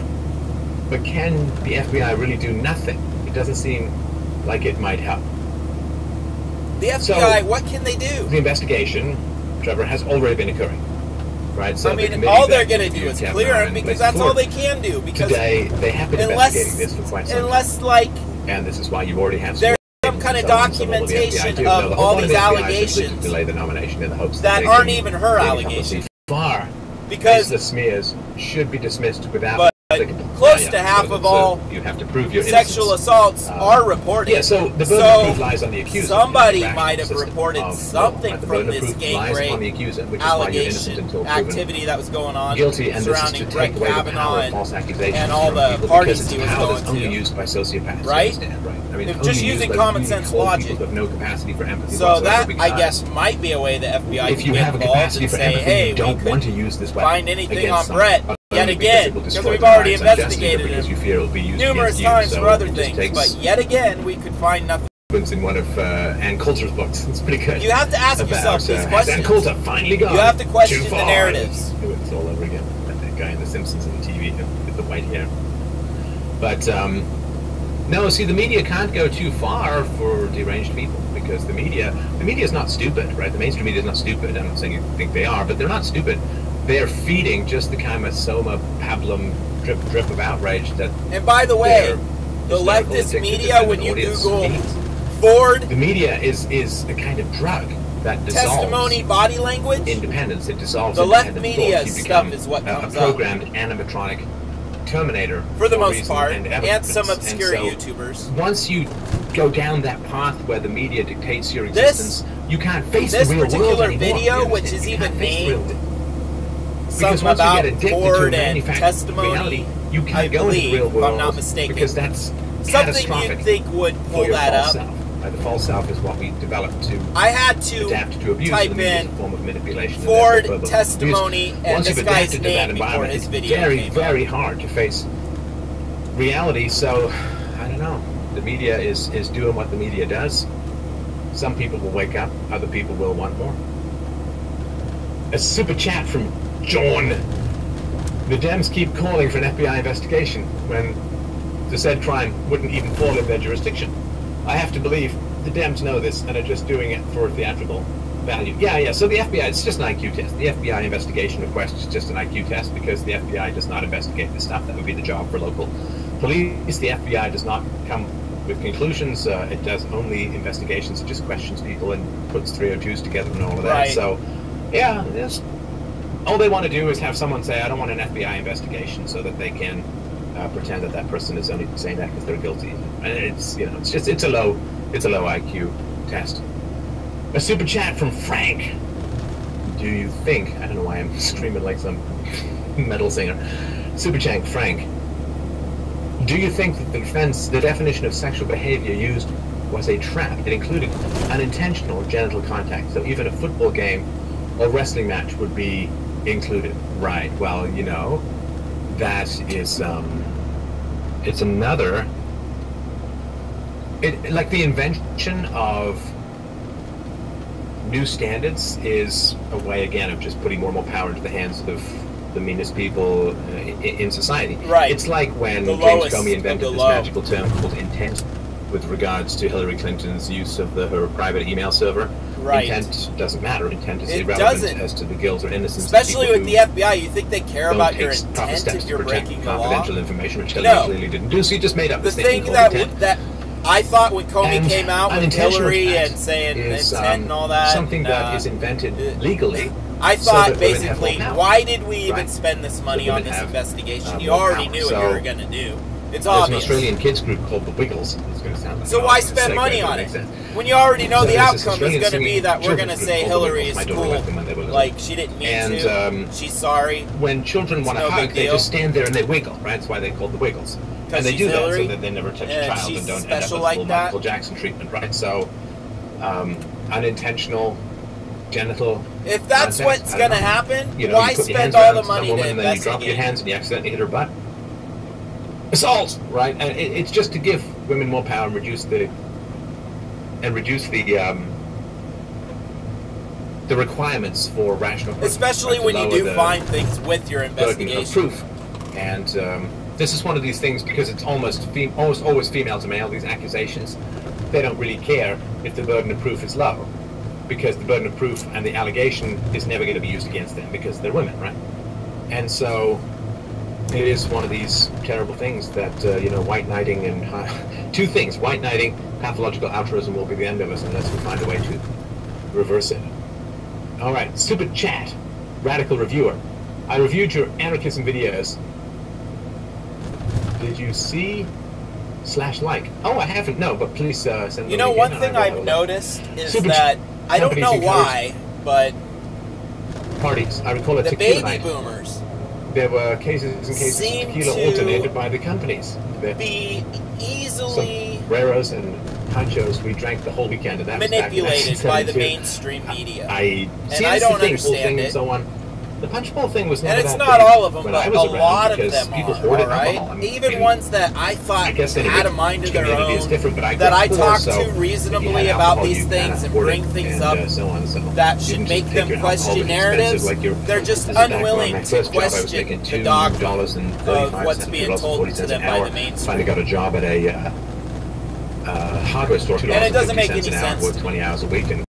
but can the FBI really do nothing? It doesn't seem like it might help. The FBI, what can they do? The investigation, Trevor, has already been occurring. Right, so I mean, all they're going to do is clear him, because that's all they can do. Because today, they have been investigating this for quite some time. Unless, like... And this is why you already have... There's some kind of documentation of all these allegations delay the nomination in the hopes that aren't even her allegations. Far. Because the smears should be dismissed without... close to half of all you have to prove your sexual assaults are reported. Yeah, so the burden of proof lies on the accuser. Somebody might have reported something from this gang rape allegation activity that was going on guilty, and surrounding Brett Kavanaugh and all the parties parties he was going that's only used by sociopaths. Right? I mean, just using common sense logic. People have no capacity for empathy. So that, I guess, might be a way the FBI if you have a capacity for empathy, you don't want to use this weapon. Find anything on Brett. Yet only again, because it will because destroy we've the already lives unjustly, investigated but because him you fear it will be used numerous against you. times So for other it just things, takes but yet again, we could find nothing. in one of Ann Coulter's books. It's pretty good. You have to ask yourself these Has questions. Ann Coulter finally gone You have to question too the far? narratives. It's all over again. That guy in The Simpsons on the TV with the white hair. But no, see, the media can't go too far for deranged people because the media is not stupid, right? The mainstream media is not stupid. I'm not saying you think they are, but they're not stupid. They're feeding just the kind of soma pablum drip of outrage that. And by the way, the leftist media, when you Google Ford, the media is a kind of drug that dissolves testimony, body language, independence. It dissolves the left independent media thought. You stuff become is what comes a programmed animatronic Terminator for the most reason part, and some obscure and so YouTubers. Once you go down that path where the media dictates your existence, you can't face the real world particular anymore. video, which is even named something about Ford and testimony, reality, you can't go into the real world, if I'm not mistaken, because that's something you'd think would pull that up. The false self is what we developed to I had to adapt to abuse. type in form of manipulation Ford testimony and once this you've guy's adapted to that name before environment, his it's video very, very hard to face reality. So I don't know. The media is doing what the media does. Some people will wake up, other people will want more. A super chat from John. The Dems keep calling for an FBI investigation when the said crime wouldn't even fall in their jurisdiction. I have to believe the Dems know this and are just doing it for theatrical value. Yeah, so the FBI, it's just an IQ test. The FBI investigation request is just an IQ test because the FBI does not investigate this stuff. That would be the job for local police. The FBI does not come with conclusions. It does only investigations. It just questions people and puts 302s together and all of that. Right. So, yeah, all they want to do is have someone say, I don't want an FBI investigation, so that they can pretend that that person is only saying that because they're guilty. And it's a low IQ test. A super chat from Frank. Do you think, I don't know why I'm screaming like some metal singer. Super chat Frank. Do you think that the definition of sexual behavior used was a trap? It included unintentional genital contact. So even a football game or wrestling match would be included. Right. Well, that is it's another like the invention of new standards is a way again of just putting more and more power into the hands of the meanest people in society. Right. It's like when James Comey invented this magical term called intent with regards to Hillary Clinton's use of her private email server. Right. Intent doesn't matter. Intent is irrelevant as to the guilt or innocence. Especially with the FBI, you think they care about your intent if you're breaking the law? Confidential information, which Hillary clearly didn't do. So he just made up the thing that I thought when Comey came out with Hillary and saying intent and all that, something that is invented legally. I thought basically, why did we even spend this money on this investigation? You already knew what you were going to do. It's obvious. There's an Australian kids group called the Wiggles. It's going to sound like so why spend money on it? When you already know the outcome is going to be that we're going to say Hillary is cool, like she didn't mean to, she's sorry. When children want to hug, they just stand there and they wiggle, right? That's why they're called the Wiggles. And they do that so that they never touch a child and don't end up with full Michael Jackson treatment, right? So, unintentional genital. If that's what's going to happen, why spend all the money to investigate? And then you drop your hands and you accidentally hit her butt. Assault, right? And it's just to give women more power and reduce the requirements for rational proof. Especially when you do find things with your investigation. Proof. And this is one of these things because it's almost always female to male. These accusations, they don't really care if the burden of proof is low, because the burden of proof and the allegation is never going to be used against them because they're women, right? And so it is one of these terrible things that, white knighting and two things. White knighting, pathological altruism will be the end of us unless we find a way to reverse it. All right, super chat, radical reviewer. I reviewed your anarchism videos. Did you see /like? Oh, I haven't, no, but please send them. You know, one thing I've noticed is that, I don't know why, but parties, I recall the baby boomers, there were cases and cases of tequila alternated by the companies. Be easily sombreros and ponchos we drank the whole weekend, and that manipulated by the mainstream media. I don't understand it. And so on. The punch bowl thing was not and it's that not big all of them, when but I a was around lot of because them people are, hoarded all right? alcohol. I mean, Even ones that I thought had a mind of their community own, is different, but I that I grew up talk poor, so to if you reasonably had about alcohol, these you things kinda and hoard bring it things and, up so on, so that you should didn't make just them take your alcohol, question which is expensive, narratives. like your- They're just this is back when unwilling my to first job, I was question making the dogma $2.35 of what's being $2.40 told to them an by hour. the mainstream. Finally got a job at a hardware store, And it doesn't make any $2.50 an hour, sense. worked 20 hours a week, and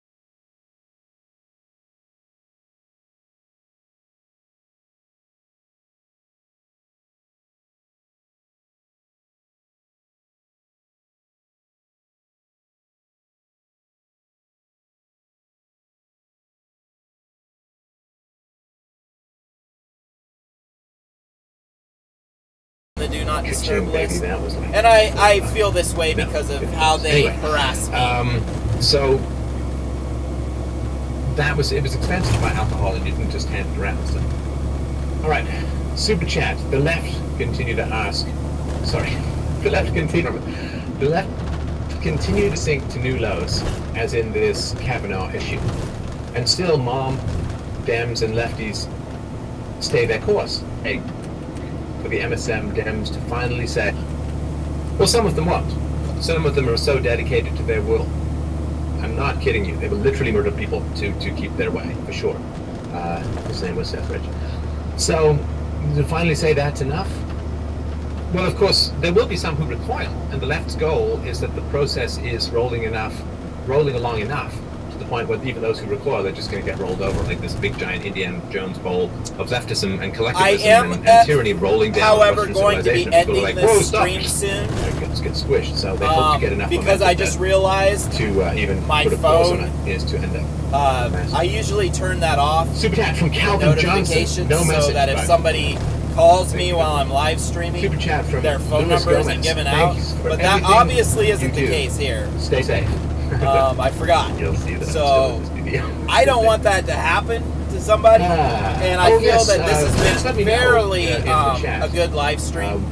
The do not disturb Ka-ching, baby, list. that was like, And I feel this way no, because of it how was. they Anyway, harass me. So it was expensive to buy alcohol, and you didn't just hand it around. So. All right, super chat. The left continue to ask. Sorry, the left continue to sink to new lows, as in this Kavanaugh issue, and still mom, Dems, and lefties stay their course. Hey, for the MSM Dems to finally say, well, some of them won't. Some of them are so dedicated to their will. I'm not kidding you. They will literally murder people to keep their way, for sure. His name was Seth Rich. So, to finally say that's enough? Well, of course, there will be some who recoil, and the left's goal is that the process is rolling along enough, to the point where even those who recoil, they're just going to get rolled over like this big giant Indiana Jones bowl of leftism and collectivism and tyranny rolling down. However, going to be ending like, this stream soon. Let's get squished. So they hope to get enough because I just realized to even my put a pause on phone it is to end up. I usually turn that off. Super chat from Calvin Johnson. No message, so that if somebody calls me while I'm live streaming, super chat from their phone Louis number Gomez. isn't given out. But that obviously isn't the case here. Stay safe. I forgot. You'll see that. So I don't want that to happen to somebody, and I feel that this has been fairly a good live stream.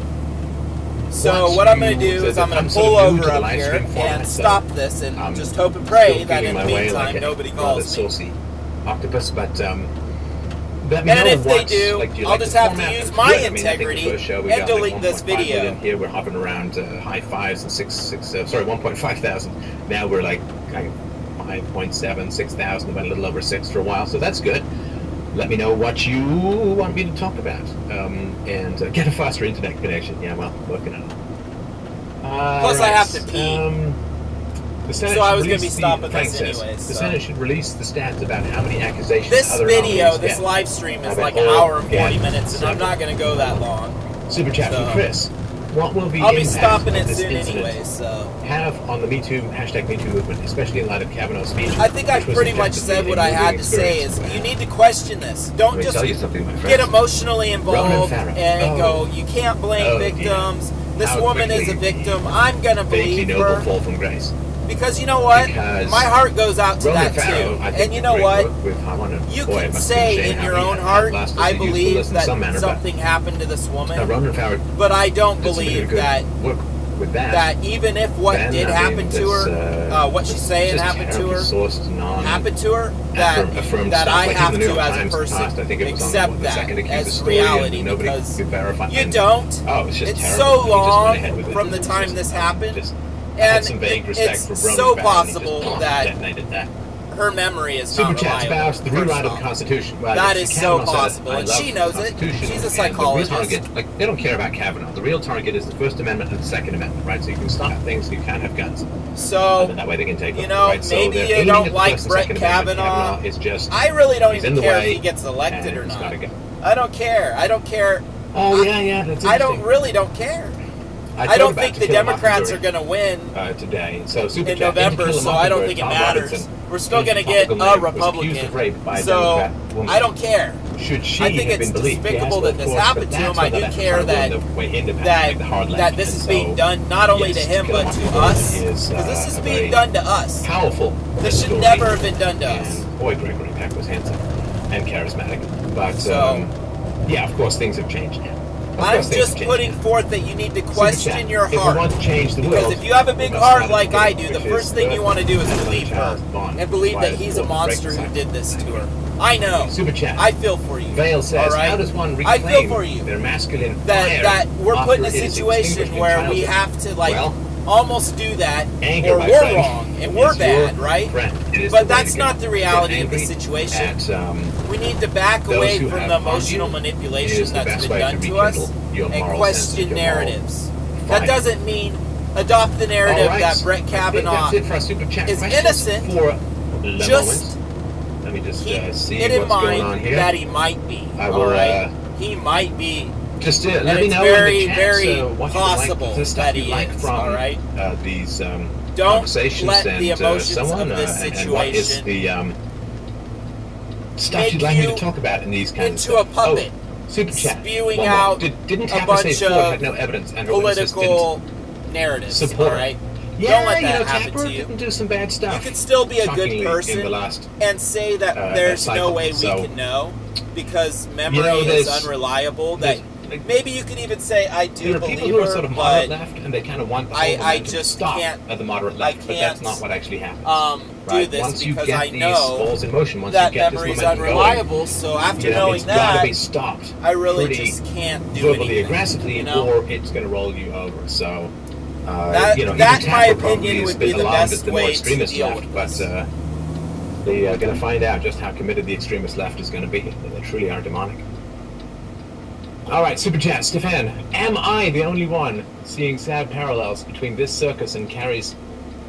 So what I'm going to do is I'm going to pull over up here and stop this and just hope and pray that in the meantime nobody calls me. Saucy octopus, but and if they do, I'll just have to use my integrity and delete this video. Here we're hopping around high fives and 1.5 thousand. Now we're like 5.7, 6,000, went a little over 6 for a while, so that's good. Let me know what you want me to talk about, and get a faster internet connection. Yeah, well, working on it. Plus, I have to pee. So I was going to be stopping this anyways. The Senate should release the stats about how many accusations. This video, this live stream is like an hour and 40 minutes, and I'm not going to go that long. Super chat from Chris. What will I'll be stopping it soon anyway, so. Have on the #MeToo movement, especially in light of Kavanaugh's speech? I think I've pretty much said what I had to say. Is you need to question this. Don't just get emotionally involved and go, you can't blame victims. This woman is a victim. I'm going to believe her. Fall from grace. Because you know what? My heart goes out to that too. And you know what? You can say in your own heart, I believe that something happened to this woman. But I don't believe that even if what did happen to her, what she's saying happened to her, that I have to, as a person, accept that as reality. Because you don't. It's so long from the time this happened. And it's so possible that her memory is not reliable. About the rewrite of the Constitution. Well, that is so possible, and she knows it. She's a psychologist. They don't care about Kavanaugh. The real target is the First Amendment and the Second Amendment, right? So you can stop things, you can't have guns. So that way they can take you know, right? Maybe you don't like Brett Kavanaugh. I really don't even care if he gets elected or not. I don't care. I don't care. Oh yeah, that's I really don't care. I don't think the Democrats are going to win today. So in November, so I don't think it matters. We're still going to get a Republican. So I don't care. I think it's despicable that this happened to him. I do care that this is being done not only to him but to us. Because this is being done to us. This should never have been done to us. Boy, Gregory Peck was handsome and charismatic. But yeah, of course, things have changed now. I'm just putting forth that you need to question your heart. If we want to change the world, because if you have a big heart like I do, the first thing you want to do is believe her. And believe that he's a monster who did this to her. I know. Super chat. I feel for you. Vale says, all right? how does one I feel reclaim for you. their masculine fire that we're put in a after it is situation extinguished in where we childhood? have to like Well, almost do that, anger, or my we're friend, wrong and we're is bad, your right? friend. It is But the way that's to not get the reality of the angry situation. at, We need to back those away who from have the harmed emotional you. manipulation Is the that's best been way done to to us rekindle your and moral sense question and your moral narratives. fire. That doesn't mean adopt the narrative All right, that Brett I think Kavanaugh that's it for our super chat is questions innocent. for the Just moment. Let me just keep see it in what's going on mind here. that he might be. I all will, right? He might be. Just And let me it's know very, in the chat very what possible you like, the stuff that you he like is, from all right? These Don't conversations let and the emotions someone of this and what is situation the stuff make you'd like me to you talk about in these kinds into of a stuff. puppet, Super chat. spewing One more. out Didn't a Tapper say bunch Ford of had no evidence and her witnesses political narratives, support all right? Yeah, Don't let you that know, happen Tapper to you. didn't do some bad stuff. You could still be a good shockingly, in person the last and say that there's cycle. no way we So, can know because memory you know, is there's- unreliable. That like, maybe you could even say I do there are believe people who are her, sort of moderate but left, and they kind of want the whole I momentum to just stop can't- at the moderate I left, but that's can't, not what actually happens. do right? this Once you because get I these know balls in motion, once that you get memory this is momentum unreliable. So after going, knowing it's got to that, be stopped. I really pretty just can't do verbally anything. aggressively, You know? or it's going to roll you over. So, That, you know, that even in my Tapper probably opinion, is a would bit be the alarmed best at the more way to extremist deal left, with but this. they are going to find out just how committed the extremist left is going to be. They truly are demonic. All right, Super Chat, Stefan. Am I the only one seeing sad parallels between this circus and Carrie's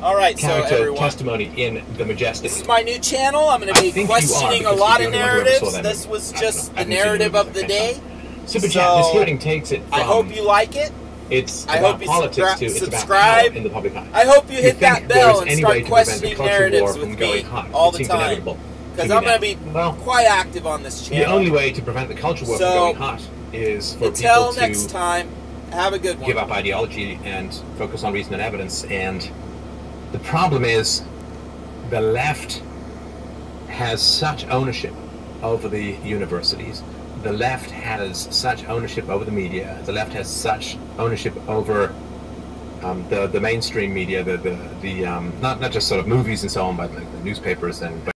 All right, so character everyone, testimony in The Majestic? this is my new channel. I'm going to I be think you are, questioning a because lot you're of the only one who ever saw narratives. that This movie. was I just don't know. the I haven't seen narrative movies, of the I day. can't Super Chat, this hearing takes it from... I hope you like it. It's I about hope you politics to it's about subscribe. power in the public eye. I hope you Do hit that think bell there's and any start way to prevent the questioning culture war narratives from with going me hot? all It the seems time. inevitable Because to I'm me going to now. be Well, quite active on this the channel. only way to prevent the culture war So, from going hot is for Until people next to time, have a good one. give up ideology and focus on reason and evidence. And the problem is the left has such ownership over the universities. The left has such ownership over the media. The left has such ownership over the mainstream media, not just sort of movies and so on, but like the newspapers, but